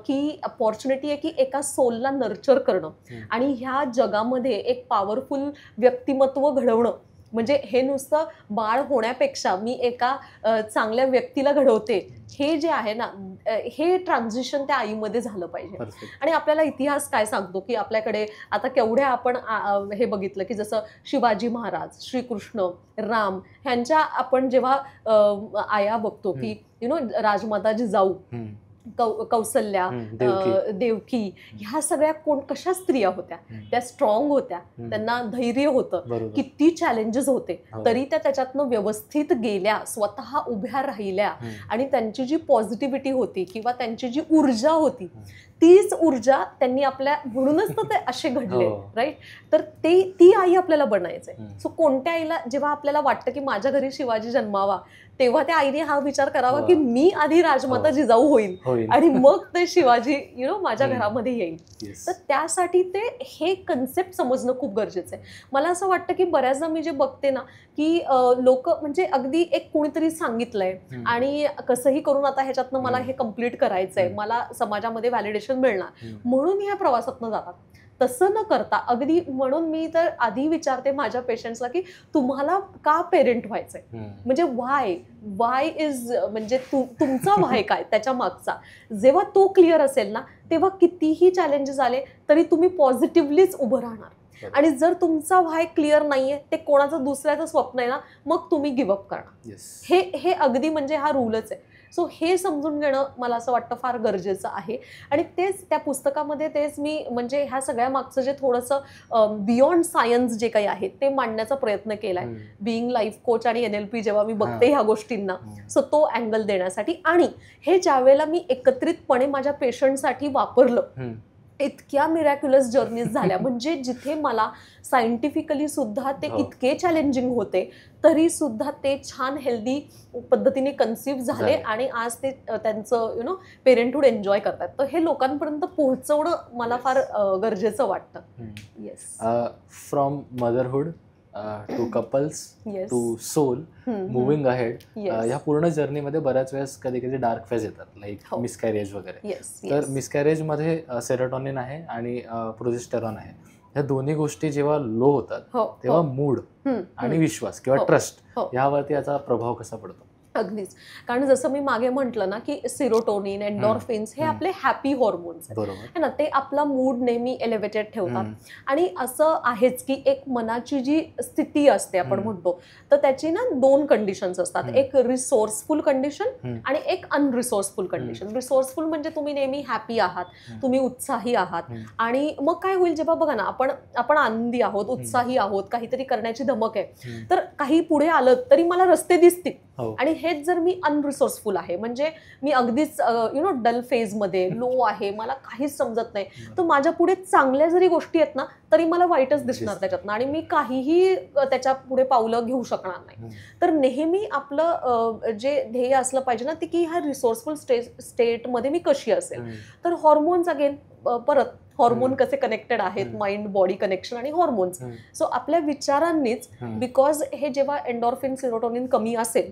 की अपॉर्च्युनिटी आहे की एका सोलला नर्चर करणं आणि ह्या जगामध्ये एक पॉवरफुल व्यक्तिमत्व घडवणं. म्हणजे हे नुसतं बाळ होण्यापेक्षा मी एका चांगल्या व्यक्तीला घडवते, हे जे आहे ना, हे ट्रान्झिशन त्या आईमध्ये झालं पाहिजे. आणि आपल्याला इतिहास काय सांगतो की आपल्याकडे आता केवढ्या आपण हे बघितलं की जसं शिवाजी महाराज, श्रीकृष्ण, राम ह्यांच्या आपण जेव्हा आया बघतो की राजमाता जिजाऊ, कौसल्या, देवकी, ह्या सगळ्या कशा स्त्रिया होत्या, त्या स्ट्रॉंग होत्या, त्यांना धैर्य होतं, किती चॅलेंजेस होते, तरी त्या त्याच्यातनं व्यवस्थित गेल्या, स्वतः उभ्या राहिल्या, आणि त्यांची जी पॉझिटिव्हिटी होती किंवा त्यांची जी ऊर्जा होती, तीच ऊर्जा त्यांनी आपल्या, म्हणूनच तर ते असे घडले, राईट. तर ती आई आपल्याला बनायचंय. सो कोणत्या आईला जेव्हा आपल्याला वाटतं की माझ्या घरी शिवाजी जन्मावा, तेव्हा त्या आईने हा विचार करावा की मी आधी राजमाता जिजाऊ होईल आणि मग ते शिवाजी माझ्या घरामध्ये येईल. तर त्यासाठी ते हे कन्सेप्ट समजणं खूप गरजेचं आहे. मला असं वाटतं की बऱ्याचदा मी जे बघते ना की लोक म्हणजे अगदी एक कोणीतरी सांगितलंय आणि कसंही करून आता ह्याच्यातनं मला हे कम्प्लीट करायचंय, मला समाजामध्ये व्हॅलिडेशन मिळणार म्हणून ह्या प्रवासातनं जातात. तसं न करता अगदी, म्हणून मी तर आधी विचारते माझ्या पेशंट्सला की तुम्हाला का पेरेंट व्हायचंय, म्हणजे वाय इज, म्हणजे तुमचा व्हाय काय त्याच्या मागचा. जेव्हा तो क्लिअर असेल ना, तेव्हा कितीही चॅलेंजेस आले तरी तुम्ही पॉझिटिव्हलीच उभं राहणार. आणि जर तुमचा व्हाय क्लिअर नाहीये, ते कोणाचं दुसऱ्याचं स्वप्न आहे ना, मग तुम्ही गिव्हअप करणार. हे अगदी म्हणजे हा रूलच आहे. सो हे समजून घेणं मला असं वाटतं फार गरजेचं आहे. आणि तेच त्या पुस्तकामध्ये तेच मी म्हणजे ह्या सगळ्या मागचं जे थोडंसं बियॉन्ड सायन्स जे काही आहे ते मांडण्याचा प्रयत्न केलाय. बिईंग लाईफ कोच आणि NLP जेव्हा मी बघते ह्या गोष्टींना, सो तो अँगल देण्यासाठी. आणि हे ज्यावेळेला मी एकत्रितपणे माझ्या पेशंटसाठी वापरलं, इतक्या मिरॅक्युलस जर्नीज झाल्या. म्हणजे जिथे मला सायंटिफिकली सुद्धा ते इतके चॅलेंजिंग होते, तरी सुद्धा ते छान हेल्दी पद्धतीने कन्सिव्ह झाले आणि आज ते त्यांचं पेरेंटहुड एन्जॉय करतात. तर हे लोकांपर्यंत पोहोचवणं मला फार गरजेचं वाटतं. Yes. From motherhood to couples to soul, moving ahead, ह्या पूर्ण जर्नीमध्ये बऱ्याच वेळेस कधी कधी डार्क फेज येतात, लाईक मिसकॅरेज वगैरे. तर मिसकॅरेजमध्ये सेरोटोनिन आहे आणि प्रोजेस्टेरॉन आहे. ह्या दोन्ही गोष्टी जेव्हा लो होतात तेव्हा मूड आणि विश्वास किंवा ट्रस्ट यावरती याचा प्रभाव कसा पडतो? अगदीच. कारण जसं मी मागे म्हटलं ना की सिरोटोनिन, एंडॉर्फिन्स हे आपले हॅपी हॉर्मोन्स आहेत ना, ते आपला मूड नेहमी एलिव्हेटेड ठेवतात. आणि असं आहेच की एक मनाची जी स्थिती असते आपण म्हणतो, तर त्याची ना 2 कंडिशन्स असतात. एक रिसोर्सफुल कंडिशन आणि एक अनरिसोर्सफुल कंडिशन. रिसोर्सफुल म्हणजे तुम्ही नेहमी हॅपी आहात, तुम्ही उत्साही आहात. आणि मग काय होईल जेव्हा बघा ना आपण आनंदी आहोत, उत्साही आहोत, काहीतरी करण्याची धमक आहे, तर काही पुढे आलं तरी मला रस्ते दिसतील. आणि हेच जर मी अनरिसोर्सफुल आहे, म्हणजे मी अगदीच डल फेज मध्ये लो आहे, मला काहीच समजत नाही, तर माझ्या पुढे चांगल्या जरी गोष्टी आहेत ना तरी मला वाईटच दिसणार त्याच्यातनं आणि मी काहीही त्याच्या पुढे पावलं घेऊ शकणार नाही. तर नेहमी आपलं जे ध्येय असलं पाहिजे ना ते की ह्या रिसोर्सफुल स्टेटमध्ये मी कशी असेल. तर हॉर्मोन्स अगेन परत हॉर्मोन कसे कनेक्टेड आहेत, माइंड बॉडी कनेक्शन आणि हॉर्मोन्स. सो आपल्या विचारांनीच, बिकॉज हे जेव्हा एंडॉर्फिन, सेरोटोनिन कमी असेल,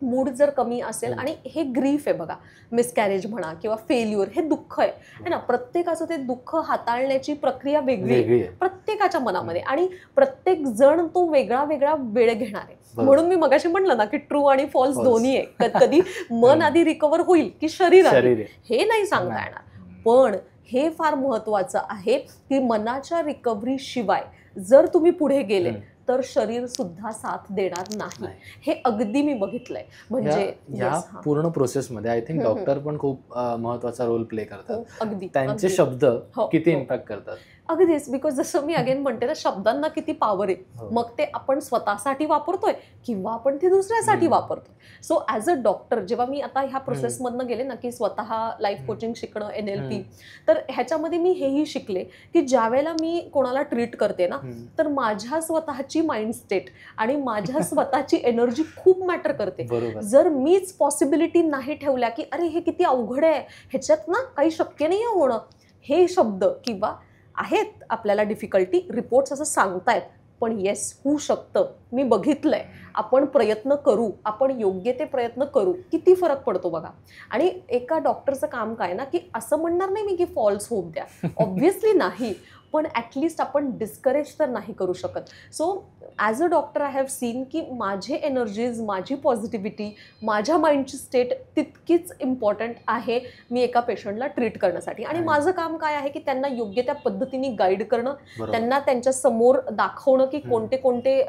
मूड जर कमी असेल, आणि हे ग्रीफ आहे बघा, मिसकॅरेज म्हणा किंवा फेल्युअर, हे दुःख आहे ना, प्रत्येकाचं ते दुःख हाताळण्याची प्रक्रिया वेगळी आहे प्रत्येकाच्या मनामध्ये, आणि प्रत्येक जण तो वेगळा वेगळा वेळ घेणार आहे. म्हणून मी मगाशी म्हटलं ना की ट्रू आणि फॉल्स दोन्ही आहे. कधी मन आधी रिकव्हर होईल की शरीर हे नाही सांगता येणार. पण हे फार महत्वाचं आहे की मनाच्या रिकव्हरी शिवाय जर तुम्ही पुढे गेले तर शरीर सुद्धा साथ देणार नाही. हे अगदी मी बघितलंय. म्हणजे या पूर्ण प्रोसेसमध्ये आय थिंक डॉक्टर पण खूप महत्वाचा रोल प्ले करतात. अगदी त्यांचे शब्द किती इम्पॅक्ट करतात? अगदीच. बिकॉज जसं मी अगेन म्हणते ना, शब्दांना किती पॉवर आहे. मग ते आपण स्वतःसाठी वापरतोय किंवा आपण ते दुसऱ्यासाठी वापरतोय. सो ॲज अ डॉक्टर जेव्हा मी आता ह्या प्रोसेसमधनं गेले ना की स्वतः लाईफ कोचिंग शिकणं, NLP, तर ह्याच्यामध्ये मी हेही शिकले की ज्या वेळेला मी कोणाला ट्रीट करते ना, तर माझ्या स्वतःची माइंड स्टेट आणि माझ्या स्वतःची एनर्जी खूप मॅटर करते. जर मीच पॉसिबिलिटी नाही ठेवल्या की अरे हे किती अवघड आहे, ह्याच्यात ना काही शक्य नाही होणं, हे शब्द किंवा आहेत आपल्याला डिफिकल्टी, रिपोर्ट्स असं सांगतायत, पण येस होऊ शकतं, मी बघितलंय, आपण प्रयत्न करू, आपण योग्य ते प्रयत्न करू, किती फरक पडतो बघा. आणि एका डॉक्टरचं काम काय ना की असं म्हणणार नाही मी की फॉल्स होप द्या, ऑब्व्हियसली नाही, पण ॲटलिस्ट आपण डिस्करेज तर नाही करू शकत. So as a doctor I have seen की माझे एनर्जीज, माझी पॉझिटिव्हिटी, माझ्या माइंडची स्टेट तितकीच इम्पॉर्टंट आहे मी एका पेशंटला ट्रीट करण्यासाठी. आणि माझं काम काय आहे की त्यांना योग्य त्या पद्धतीने गाईड करणं, त्यांना त्यांच्या समोर दाखवणं की कोणते कोणते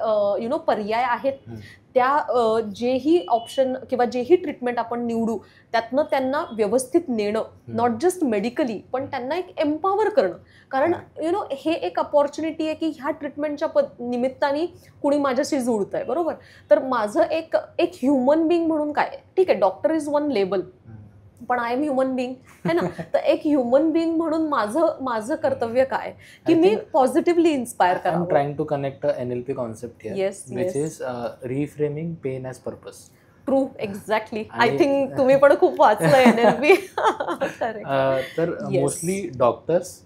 पर्याय आहेत, त्या जेही ऑप्शन किंवा जेही ट्रीटमेंट आपण निवडू त्यातनं त्यांना व्यवस्थित नेणं, नॉट जस्ट मेडिकली, पण त्यांना एक एम्पॉवर करणं. कारण हे एक अपॉर्च्युनिटी आहे की ह्या ट्रीटमेंटच्या निमित्ताने कुणी माझ्याशी जुळतंय, बरोबर. तर माझं एक ह्युमन बिंग म्हणून काय, ठीक आहे, डॉक्टर इज वन लेबल, पण आय एम ह्युमन बिंग है ना. तर एक ह्युमन बिंग म्हणून माझं कर्तव्य काय की मी पॉझिटिव्हली इन्स्पायर करावं. I am trying to connect NLP concept here, which is reframing pain as purpose. True, exactly. I think तुम्ही पण खूप वाचलंय NLP. तर मोस्टली डॉक्टर्स,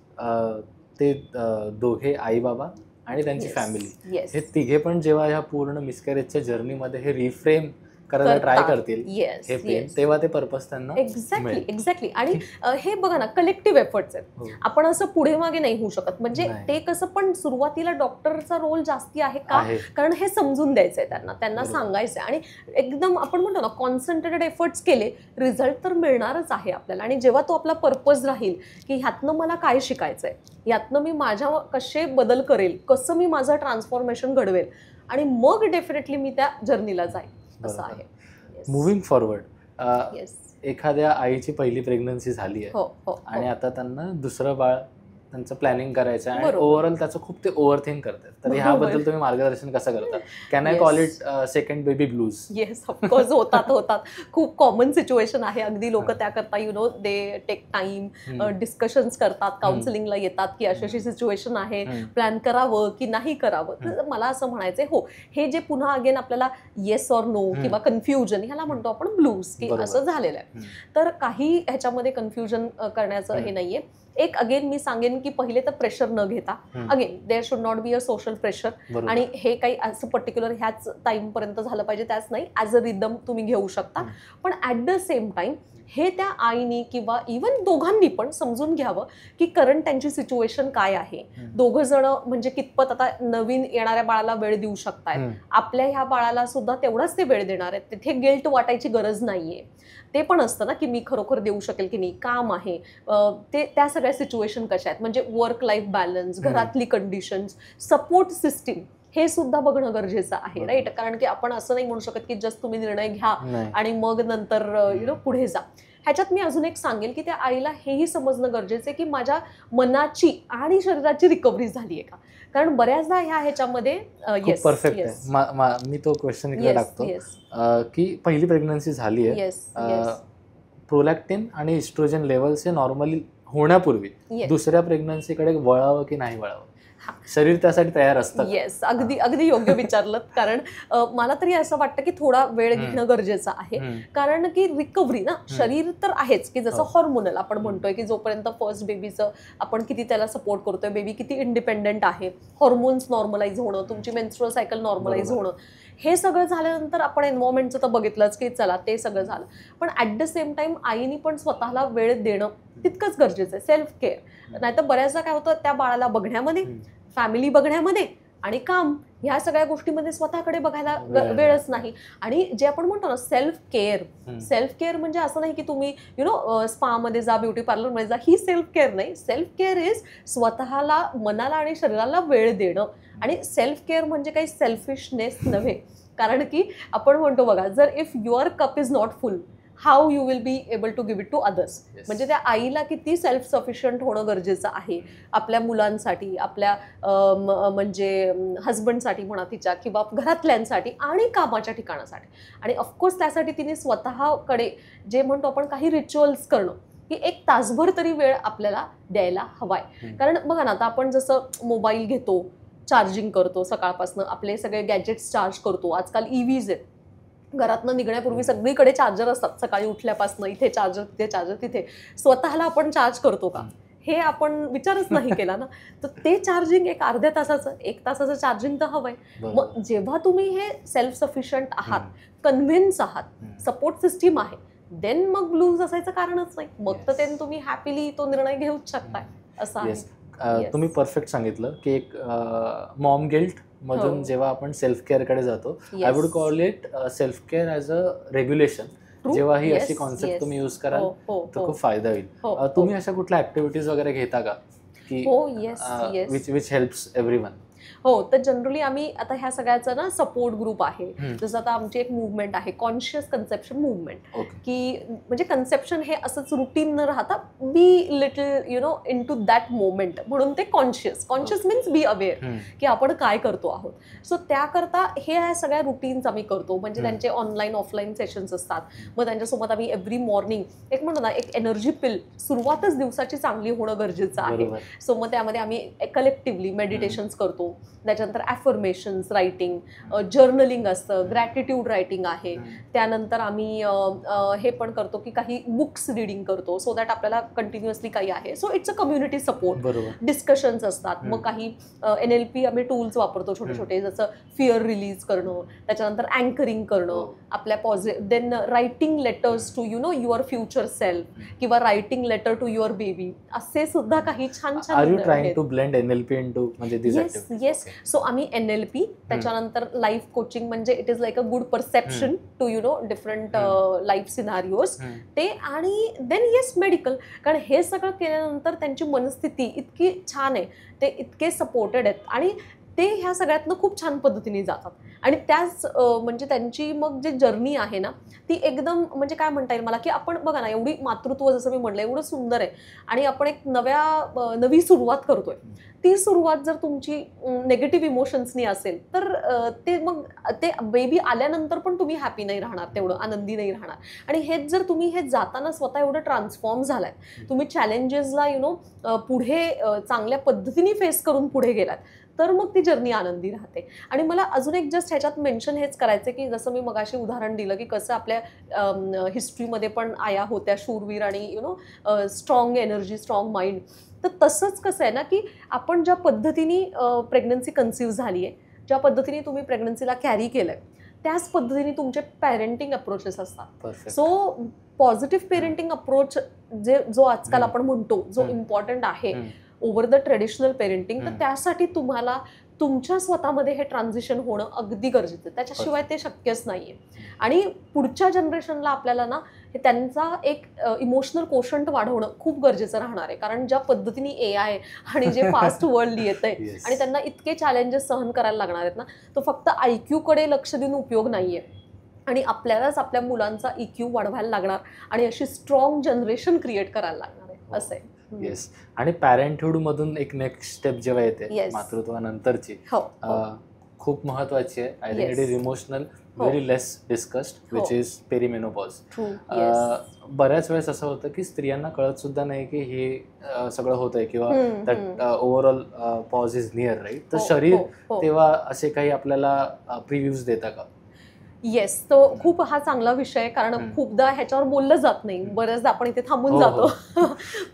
ते दोघे आई बाबा आणि त्यांची फॅमिली, हे तिघे पण जेव्हा ह्या पूर्ण मिसकॅरेजच्या जर्नीमध्ये हे रिफ्रेम करायला ट्राय करतील हे पेन, तेव्हा ते पर्पज त्यांना. एक्झॅक्टली. आणि हे बघा ना, कलेक्टिव्ह एफर्ट्स आहेत, आपण असं पुढे मागे नाही होऊ शकत. म्हणजे ते कसं, पण सुरुवातीला डॉक्टरचा रोल जास्ती आहे का, कारण हे समजून द्यायचंय त्यांना सांगायचंय, आणि एकदम आपण म्हणतो ना कॉन्सन्ट्रेटेड एफर्ट्स केले, रिझल्ट तर मिळणारच आहे आपल्याला. आणि जेव्हा तो आपला पर्पज राहील की ह्यातनं मला काय शिकायचंय, यातनं मी माझ्या कसे बदल करेल, कसं मी माझं ट्रान्सफॉर्मेशन घडवेल, आणि मग डेफिनेटली मी त्या जर्नीला जाईल, असं आहे. Moving forward, yes. एखाद्या आईची पहिली प्रेग्नन्सी झाली आहे हो हो आणि आता त्यांना दुसरं बाळ त्यांचं प्लॅनिंग करायचं आहे आणि बरोबर. ओव्हरऑल त्याचं खूप ते ओव्हरथिंक करतात, तर ह्याबद्दल तुम्ही मार्गदर्शन कसं करता? Can I call it second baby blues? Yes, of course होतात. खूप कॉमन सिच्युएशन आहे. अगदी लोक त्याकरता दे टेक टाइम, डिस्कशन्स करतात, काउन्सिलिंगला येतात की अशी सिच्युएशन आहे, प्लॅन करावं की नाही करावं. तर मला असं म्हणायचंय, हो, हे जे पुन्हा अगेन आपल्याला येस ऑर नो किंवा कन्फ्युजन, ह्याला म्हणतो आपण ब्लूज, की असं झालेलं आहे. तर काही ह्याच्यामध्ये कन्फ्युजन करण्याचं हे नाहीये. एक अगेन मी सांगेन की पहिले तर प्रेशर न घेता, again there should not be a social pressure, आणि हे काही असं पर्टिक्युलर ह्याच टाइम पर्यंत झालं पाहिजे त्याच नाही, ॲज अ रिदम तुम्ही घेऊ शकता. पण ॲट द सेम टाइम हे त्या आईनी किंवा इव्हन दोघांनी पण समजून घ्यावं की करंट त्यांची सिच्युएशन काय आहे. दोघं जण म्हणजे कितपत आता नवीन येणाऱ्या बाळाला वेळ देऊ शकतायत, आपल्या ह्या बाळाला सुद्धा तेवढाच ते वेळ देणार आहेत. तिथे गिल्ट वाटायची गरज नाहीये. ते पण असतं ना की मी खरोखर देऊ शकेल की नाही, काम आहे, ते त्या सगळ्या सिच्युएशन कशा आहेत, म्हणजे वर्क लाईफ बॅलन्स, घरातली कंडिशन्स, सपोर्ट सिस्टीम, हे सुद्धा बघणं गरजेचं आहे, राईट? कारण की आपण असं नाही म्हणू शकत की जस्ट तुम्ही निर्णय घ्या आणि मग नंतर पुढे जा. ह्याच्यात मी अजून एक सांगेल की त्या आईला हेही समजणं गरजेचं आहे की माझ्या मनाची आणि शरीराची रिकव्हरी झाली आहे का. कारण बऱ्याचदा ह्याच्यामध्ये येस परफेक्ट आहे. मी तो क्वेश्चन इकडे टाकतो की पहिली प्रेग्नन्सी झाली आहे, प्रोलॅक्टिन आणि इस्ट्रोजन लेवल्स हे नॉर्मली होण्यापूर्वी दुसऱ्या प्रेग्नन्सीकडे वळावं की नाही वळावं, शरीर त्यासाठी तयार असतं? येस, अगदी योग्य विचारलं. कारण मला तरी असं वाटतं की थोडा वेळ घेणं गरजेचं आहे. कारण की रिकव्हरी ना, शरीर तर आहेच की जसं हॉर्मोनल आपण म्हणतोय की जोपर्यंत फर्स्ट बेबीचं आपण किती त्याला सपोर्ट करतोय, बेबी किती इंडिपेंडेंट आहे, हॉर्मोन्स नॉर्मलाइज होणं, तुमची मेन्स्ट्रुअल सायकल नॉर्मलाइज होणं, हे सगळं झाल्यानंतर आपण एन्व्हायरमेंटचं तर बघितलंच की चला ते सगळं झालं. पण ॲट द सेम टाइम आईनी पण स्वतःला वेळ देणं तितकंच गरजेचं आहे, सेल्फ केअर. नाहीतर बऱ्याचदा काय होतं, त्या बाळाला बघण्यामध्ये, फॅमिली बघण्यामध्ये आणि काम, ह्या सगळ्या गोष्टीमध्ये स्वतःकडे बघायला वेळच नाही. आणि जे आपण म्हणतो ना सेल्फ केअर म्हणजे असं नाही की तुम्ही स्पामध्ये जा, ब्युटी पार्लरमध्ये जा, ही सेल्फ केअर नाही. सेल्फ केअर इज स्वतःला, मनाला आणि शरीराला वेळ देणं. आणि सेल्फ केअर म्हणजे काही सेल्फिशनेस नव्हे. कारण की आपण म्हणतो बघा, जर if your cup is not full, how you will be able to give it to others. म्हणजे त्या आईला किती सेल्फ सफिशियंट होणं गरजेचं आहे आपल्या मुलांसाठी, आपल्या म्हणजे हजबंडसाठी म्हणा तिच्या, किंवा घरातल्यांसाठी आणि कामाच्या ठिकाणासाठी. आणि ऑफकोर्स त्यासाठी तिने स्वतःकडे जे म्हणतो आपण काही रिच्युअल्स करणं, की 1 तासभर तरी वेळ आपल्याला द्यायला हवाय. कारण बघा ना, आता आपण जसं मोबाईल घेतो, चार्जिंग करतो, सकाळपासून आपले सगळे गॅजेट्स चार्ज करतो, आजकाल EVs आहेत, घरातनं निघण्यापूर्वी सगळीकडे चार्जर असतात, सकाळी उठल्यापासून इथे चार्जर तिथे चार्जर तिथे. स्वतःला आपण चार्ज करतो का, हे आपण विचारच नाही केला ना. तर ते चार्जिंग एक अर्ध्या तासाचं, 1 तासाचं चार्जिंग तर हवंय. मग जेव्हा तुम्ही हे सेल्फ सफिशियंट आहात, कन्व्हिन्स आहात, सपोर्ट सिस्टीम आहे, देन मग ब्लूज असायचं कारणच नाही. मग तर ते तुम्ही हॅपीली तो निर्णय घेऊच शकताय, असं आहे. तुम्ही परफेक्ट सांगितलं की एक मॉम गिल्ट मधून जेव्हा आपण सेल्फ केअरकडे जातो, I would call it self care as a regulation. जेव्हा ही अशी कॉन्सेप्ट तुम्ही यूज कराल तर खूप फायदा होईल. तुम्ही अशा कुठल्या ऍक्टिव्हिटीज वगैरे घेता का की विच हेल्प्स एव्हरीवन? हो, तर जनरली आम्ही आता ह्या सगळ्याचा ना सपोर्ट ग्रुप आहे. जसं आता आमची एक मुवमेंट आहे, कॉन्शियस कन्सेप्शन मुवमेंट, की म्हणजे कन्सेप्शन हे असंच रुटीन न राहता be little into that moment, म्हणून ते कॉन्शियस मीन्स बी अवेअर की आपण काय करतो आहोत. सो त्याकरता ह्या सगळ्या रुटीन्स आम्ही करतो. म्हणजे त्यांचे ऑनलाईन ऑफलाईन सेशन्स असतात. मग त्यांच्यासोबत आम्ही एव्हरी मॉर्निंग एक म्हणतो ना, एक एनर्जी पिल, सुरुवातच दिवसाची चांगली होणं गरजेचं आहे. सो मग त्यामध्ये आम्ही कलेक्टिव्हली मेडिटेशन्स करतो. त्याच्यानंतर ॲफर्मेशन्स रायटिंग, जर्नलिंग असतं, ग्रॅटिट्यूड रायटिंग आहे. त्यानंतर आम्ही हे पण करतो की काही बुक्स रिडिंग करतो, सो दॅट आपल्याला कंटिन्युअसली काही आहे. So it's a community support. Discussions असतात. मग काही NLP आम्ही टूल्स वापरतो छोटे छोटे, जसं फिअर रिलीज करणं, त्याच्यानंतर अँकरिंग करणं, आपल्या then writing letters to your future self, किंवा writing letter to your baby, असे सुद्धा काही छान छान. Are you trying to blend NLP into म्हणजे दिस ऍक्टिव्हिटीज? येस. सो आम्ही NLP, त्याच्यानंतर लाईफ कोचिंग, म्हणजे it is like a good perception to different life scenarios, ते, आणि देन येस मेडिकल. कारण हे सगळं केल्यानंतर त्यांची मनस्थिती इतकी छान आहे, ते इतके सपोर्टेड आहेत. आणि ते ह्या सगळ्यातनं खूप छान पद्धतीने जातात. आणि त्याच म्हणजे त्यांची मग जी जर्नी आहे ना ती एकदम म्हणजे काय म्हणता येईल मला, की आपण बघा ना एवढी मातृत्व जसं मी म्हटलं एवढं सुंदर आहे आणि आपण एक नवी सुरुवात करतोय. ती सुरुवात जर तुमची नेगेटिव्ह इमोशन्सनी असेल तर ते मग ते बेबी आल्यानंतर पण तुम्ही हॅपी नाही राहणार, तेवढं आनंदी नाही राहणार. आणि हेच जर तुम्ही हे जाताना स्वतः एवढं ट्रान्सफॉर्म झालाय, तुम्ही चॅलेंजेसला पुढे चांगल्या पद्धतीने फेस करून पुढे गेलात, तर मग ती जर्नी आनंदी राहते. आणि मला अजून एक जस्ट ह्याच्यात मेन्शन हेच करायचं की जसं मी मगाशी उदाहरण दिलं की कसं आपल्या हिस्ट्रीमध्ये पण आया होत्या शूरवीर आणि स्ट्रॉंग एनर्जी, स्ट्रॉंग माइंड. तर तसंच कसं आहे ना की आपण ज्या पद्धतीने प्रेग्नन्सी कन्सिव्ह झाली आहे, ज्या पद्धतीने तुम्ही प्रेग्नन्सीला कॅरी केलंय, त्याच पद्धतीने तुमचे पॅरेंटिंग अप्रोचेस असतात. सो पॉझिटिव्ह पेरेंटिंग अप्रोच जो आजकाल आपण म्हणतो जो इम्पॉर्टंट आहे ओव्हर द ट्रेडिशनल पेरेंटिंग, तर त्यासाठी तुम्हाला तुमच्या स्वतःमध्ये हे ट्रान्झिशन होणं अगदी गरजेचं आहे. त्याच्याशिवाय ते शक्यच नाहीये. आणि पुढच्या जनरेशनला आपल्याला ना त्यांचा एक इमोशनल कोशंट वाढवणं खूप गरजेचं राहणार आहे. कारण ज्या पद्धतीने AI आणि जे फास्ट वर्ल्ड येतंय आणि त्यांना इतके चॅलेंजेस सहन करायला लागणार आहेत ना, तो फक्त IQ कडे लक्ष देऊन उपयोग नाहीये. आणि आपल्यालाच आपल्या मुलांचा EQ वाढवायला लागणार आणि अशी स्ट्रॉंग जनरेशन क्रिएट करायला लागणार आहे असं आहे. येस. आणि पॅरेंटहुड मधून एक नेक्स्ट स्टेप जेव्हा येते मातृत्वानंतरची, खूप महत्वाची आहे. I think it is emotional, very less discussed, which is perimenopause. बऱ्याच वेळेस असं होतं की स्त्रियांना कळत सुद्धा नाही की हे सगळं होतंय किंवा that overall pause is near, right? तर शरीर तेव्हा असे काही आपल्याला प्रिव्ह्यूज देता का? येस, तो खूप हा चांगला विषय आहे. कारण खूपदा ह्याच्यावर बोललं जात नाही, बऱ्याचदा आपण इथे थांबून जातो.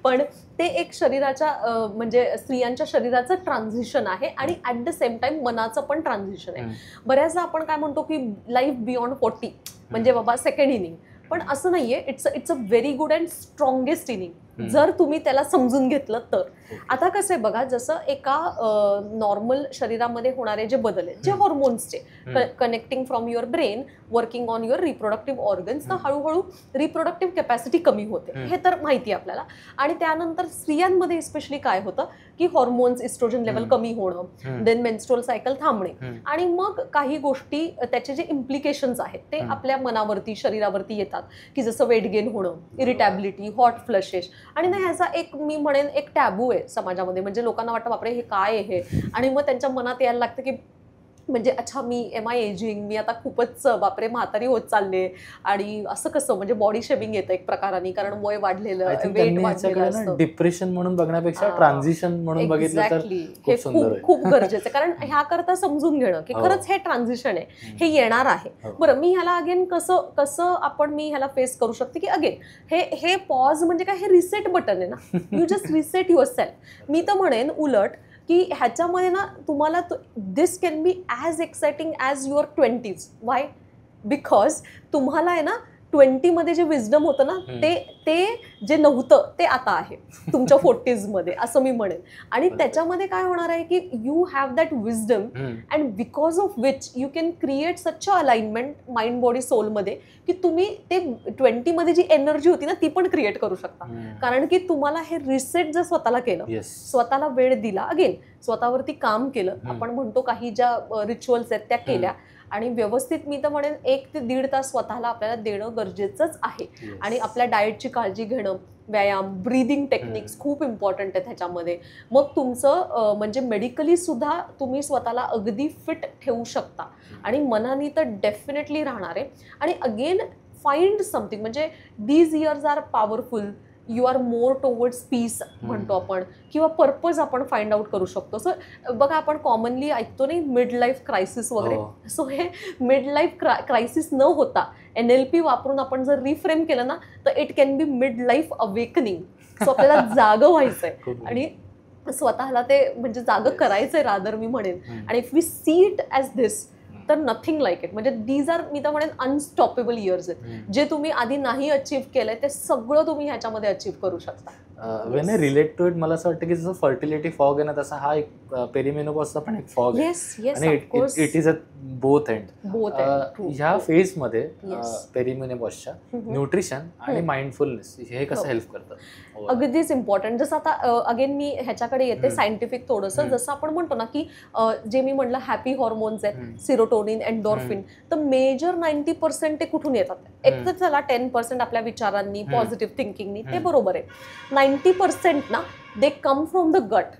पण ते एक शरीराच्या म्हणजे स्त्रियांच्या शरीराचं ट्रान्झिशन आहे आणि ॲट द सेम टाइम मनाचं पण ट्रान्झिशन आहे. बऱ्याचदा आपण काय म्हणतो की लाईफ बियॉन्ड 40 म्हणजे बाबा सेकंड इनिंग, पण असं नाहीये. It's a very good and strongest inning जर तुम्ही त्याला समजून घेतलं तर. आता कसं आहे बघा, जसं एका नॉर्मल शरीरामध्ये होणारे जे बदल आहेत, जे हॉर्मोन्सचे, connecting from your brain working on your reproductive organs, तर हळूहळू रिप्रोडक्टिव्ह कॅपॅसिटी कमी होते, हे तर माहिती आहे आपल्याला. आणि त्यानंतर स्त्रियांमध्ये स्पेशली काय होतं की हॉर्मोन्स, इस्ट्रोजन लेवल कमी होणं, देन मेन्स्ट्रुअल सायकल थांबणे, आणि मग काही गोष्टी त्याचे जे इम्प्लिकेशन्स आहेत ते आपल्या मनावरती, शरीरावरती येतात, की जसं वेट गेन होणं, इरिटॅबिलिटी, हॉट फ्लशेस. आणि ना ह्याचा एक मी म्हणेन एक टॅबू आहे समाजामध्ये. म्हणजे लोकांना वाटतं बापरे हे काय आहे, आणि मग त्यांच्या मनात यायला लागतं की म्हणजे अच्छा मी एम आय एजिंग, मी आता खूपच बापरे म्हातारी होत चालले, आणि असं कसं म्हणजे बॉडी शेमिंग येतं एक प्रकाराने, कारण वय वाढलेलं, वेट वाढलेलं असतं. डिप्रेशन म्हणून बघण्यापेक्षा ट्रान्झिशन म्हणून बघितलं तर हे खूप गरजेचं आहे. कारण ह्याकरता समजून घेणं की खरंच हे ट्रान्झिशन आहे, हे येणार आहे. बरं, मी ह्याला अगेन कसं आपण मी ह्याला फेस करू शकते की अगेन हे पॉज म्हणजे काय, हे रिसेट बटन आहे ना, you just reset yourself. मी तर म्हणेन उलट की ह्याच्यामध्ये ना तुम्हाला this can be as exciting as your 20s. Why? Because तुम्हाला आहे ना 20 मध्ये जे विजडम होतं ना, ते जे नव्हतं ते आता आहे तुमच्या 40s मध्ये, असं मी म्हणेन. आणि त्याच्यामध्ये काय होणार आहे की you have that wisdom, and because of which you can create such a alignment mind body सोलमध्ये की तुम्ही ते 20 मध्ये जी एनर्जी होती ना ती पण क्रिएट करू शकता. कारण की तुम्हाला हे रिसेट जर स्वतःला केलं, स्वतःला वेळ दिला, अगेन स्वतःवरती काम केलं, आपण म्हणतो काही ज्या रिच्युअल्स आहेत त्या केल्या, आणि व्यवस्थित मी तर म्हणेन 1 ते 1.5 तास स्वतःला आपल्याला देणं गरजेचंच आहे. आणि आपल्या डाएटची काळजी घेणं, व्यायाम, ब्रीदिंग टेक्निक्स खूप इम्पॉर्टंट आहेत ह्याच्यामध्ये. मग तुमचं म्हणजे मेडिकली सुद्धा तुम्ही स्वतःला अगदी फिट ठेवू शकता, आणि मनाने तर डेफिनेटली राहणार आहे. आणि अगेन फाइंड समथिंग, म्हणजे these years are powerful, you are more towards peace म्हणतो आपण, किंवा पर्पज आपण फाइंड आउट करू शकतो. सो बघा, आपण कॉमनली ऐकतो नाही मिड लाईफ क्रायसिस वगैरे. सो हे मिड लाईफ क्रायसिस न होता NLP वापरून आपण जर रिफ्रेम केलं ना, तर it can be mid life awakening. So आपल्याला जागं व्हायचंय आणि स्वतःला ते म्हणजे जागं करायचंय रादर, मी म्हणेन. आणि if we see it as this, तर नथिंग लाईक इट. म्हणजे दीज आर, मी तर म्हणेन, अनस्टॉपेबल इयर्स आहेत. जे तुम्ही आधी नाही अचीव्ह केलंय ते सगळं तुम्ही ह्याच्यामध्ये अचीव्ह करू शकता. When I relate to it, मला असं वाटतं की जसं फर्टिलिटी फॉग आहे ना, तसा हा एक पेरिमेनोपॉजचा पण एक फॉग आहे. आणि it is a both end. ह्या फेजमध्ये पेरिमेनोपॉजच्या न्यूट्रिशन आणि माइंडफुलनेस हे कसं हेल्प करतं? अगदीच इम्पॉर्टंट. जसं आता अगेन मी ह्याच्याकडे येते सायंटिफिक थोडंसं. जसं आपण म्हणतो ना की जे मी म्हटलं हॅपी हॉर्मोन्स आहेत, सिरोटोनिन, एंडोर्फिन, तर मेजर 90% ते कुठून येतात? एक तर चला 10% आपल्या विचारांनी, पॉझिटिव्ह थिंकिंगनी, ते बरोबर आहे. 90% ना दे come from the gut.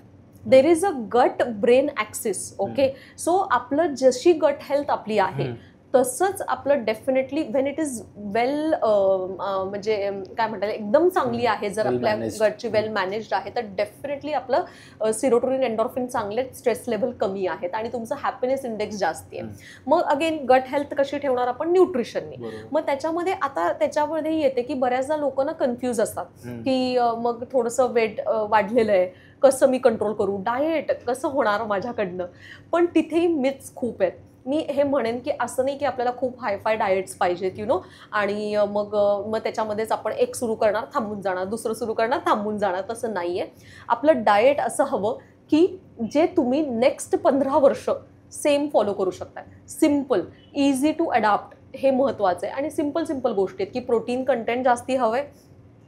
There is a gut brain axis. Okay, so आपलं जशी गट हेल्थ आपली आहे तसंच आपलं डेफिनेटली व्हेन इट इज वेल, म्हणजे काय म्हणतात, एकदम चांगली आहे जर आपल्या गटची वेल मॅनेज्ड आहे, तर डेफिनेटली आपलं सिरोटोनिन, एंडोर्फिन चांगले, स्ट्रेस लेवल कमी आहेत आणि तुमचं हॅपीनेस इंडेक्स जास्त आहे. मग अगेन गट हेल्थ कशी ठेवणार आपण? न्यूट्रिशननी. मग त्याच्यामध्ये आता त्याच्यामध्ये येते की बऱ्याचदा लोकांना कन्फ्यूज असतात की मग थोडंसं वेट वाढलेलं आहे, कसं मी कंट्रोल करू, डाएट कसं होणार माझ्याकडनं? पण तिथेही मिथ्स खूप आहेत. मी हे म्हणेन की असं नाही की आपल्याला खूप हायफाय डाएट्स पाहिजेत आणि मग त्याच्यामध्येच आपण एक सुरू करणार, थांबून जाणार, दुसरं सुरू करणार, थांबून जाणार. तसं नाही आहे. आपलं डाएट असं हवं की जे तुम्ही नेक्स्ट 15 वर्ष सेम फॉलो करू शकता. सिम्पल, इझी टू अडॅप्ट, हे महत्त्वाचं आहे. आणि सिम्पल गोष्टी आहेत की प्रोटीन कंटेंट जास्ती हवं आहे,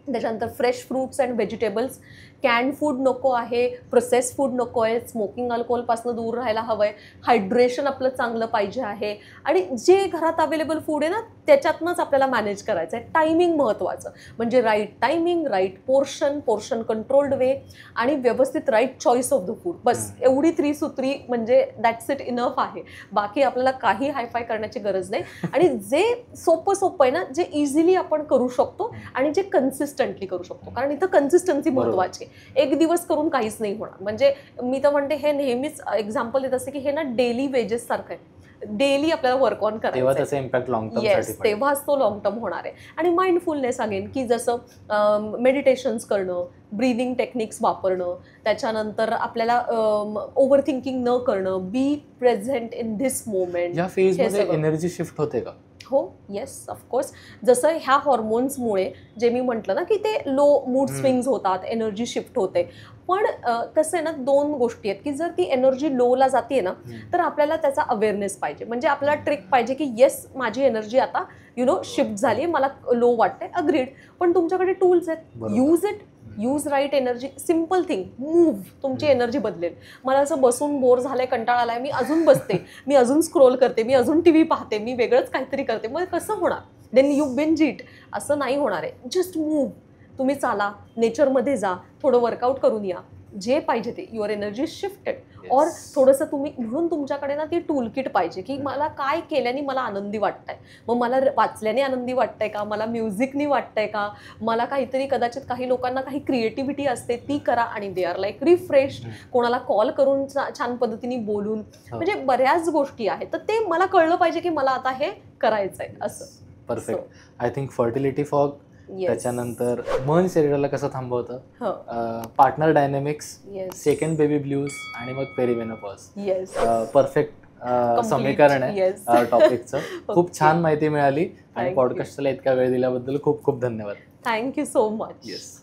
त्याच्यानंतर fresh fruits and vegetables, kind food नको आहे, प्रोसेस फूड नको आहे, स्मोकिंग अल्कोहोलपासून दूर राहायला हवं आहे, हायड्रेशन आपलं चांगलं पाहिजे आहे, आणि जे घरात अवेलेबल फूड आहे ना त्याच्यातनंच आपल्याला मॅनेज करायचं आहे. टायमिंग महत्त्वाचं, म्हणजे right timing, right portion controlled way, आणि व्यवस्थित right choice of the food. बस एवढी त्रिसूत्री, म्हणजे दॅट्स इट, इनफ आहे. बाकी आपल्याला काही हायफाय करण्याची गरज नाही. आणि जे सोपं आहे ना, जे इझिली आपण करू शकतो आणि जे कन्सिस्टंटली करू शकतो, कारण इथं कन्सिस्टन्सी महत्त्वाची. एक दिवस करून काहीच नाही होणार. म्हणजे मी तर म्हणते, हे नेहमीच एक्झाम्पल देत असते की हे ना डेली वेजेस सारखं आहे. डेली आपल्याला वर्क ऑन करायचं, तेव्हा त्याचा इम्पॅक्ट लॉंग टर्म येस, तेव्हाच तो लॉंग टर्म होणार आहे. आणि माइंडफुलनेस अगेन, की जसं मेडिटेशन्स करणं, ब्रीदिंग टेक्निक्स वापरणं, त्याच्यानंतर आपल्याला ओव्हर थिंकिंग न करणं, be present in this moment. या फेजमध्ये एनर्जी शिफ्ट होते का? हो, येस, ऑफकोर्स. जसं ह्या हॉर्मोन्समुळे जे मी म्हटलं ना की ते लो मूड स्विंग्स होतात, एनर्जी शिफ्ट होते. पण कसं आहे ना, 2 गोष्टी आहेत की जर ती एनर्जी लोला जाते ना, तर आपल्याला त्याचा अवेअरनेस पाहिजे. म्हणजे आपल्याला ट्रिक पाहिजे की येस, माझी एनर्जी आता शिफ्ट झाली, मला लो वाटते, अग्रीड. पण तुमच्याकडे टूल्स आहेत, use it. Use right energy. Simple thing, move, तुमची एनर्जी बदलेल. मला असं बसून बोर झालंय, कंटाळा आलाय, मी अजून बसते, मी अजून स्क्रोल करते, मी अजून टीव्ही पाहते, मी वेगळंच काहीतरी करते, मग कसं होणार? Then you binge it. असं नाही होणार आहे. Just move. तुम्ही चाला, नेचरमध्ये जा, थोडं वर्कआउट करून या, जे पाहिजे ते. Your energy shifted. और थोडंसं तुम्ही, म्हणून तुमच्याकडे ना ती टूल किट पाहिजे की मला काय केल्याने मला आनंदी वाटतंय. मग मला वाचल्याने आनंदी वाटतंय का, मला म्युझिकनी वाटतंय का, मला काहीतरी, कदाचित काही लोकांना काही क्रिएटिव्हिटी असते ती करा आणि दे आर लाईक रिफ्रेश. कोणाला कॉल करून छान पद्धतीने बोलून, म्हणजे बऱ्याच गोष्टी आहेत. तर ते मला कळलं पाहिजे की मला आता हे करायचंय असं. Perfect. I think fertility fog, त्याच्यानंतर मन शरीराला कसं थांबवतं, partner dynamics, second baby blues, आणि मग पेरिमेनोपॉज. परफेक्ट समीकरण आहे टॉपिकचं. खूप छान माहिती मिळाली आणि पॉडकास्टला इतका वेळ दिल्याबद्दल खूप खूप धन्यवाद. Thank you so much. येस.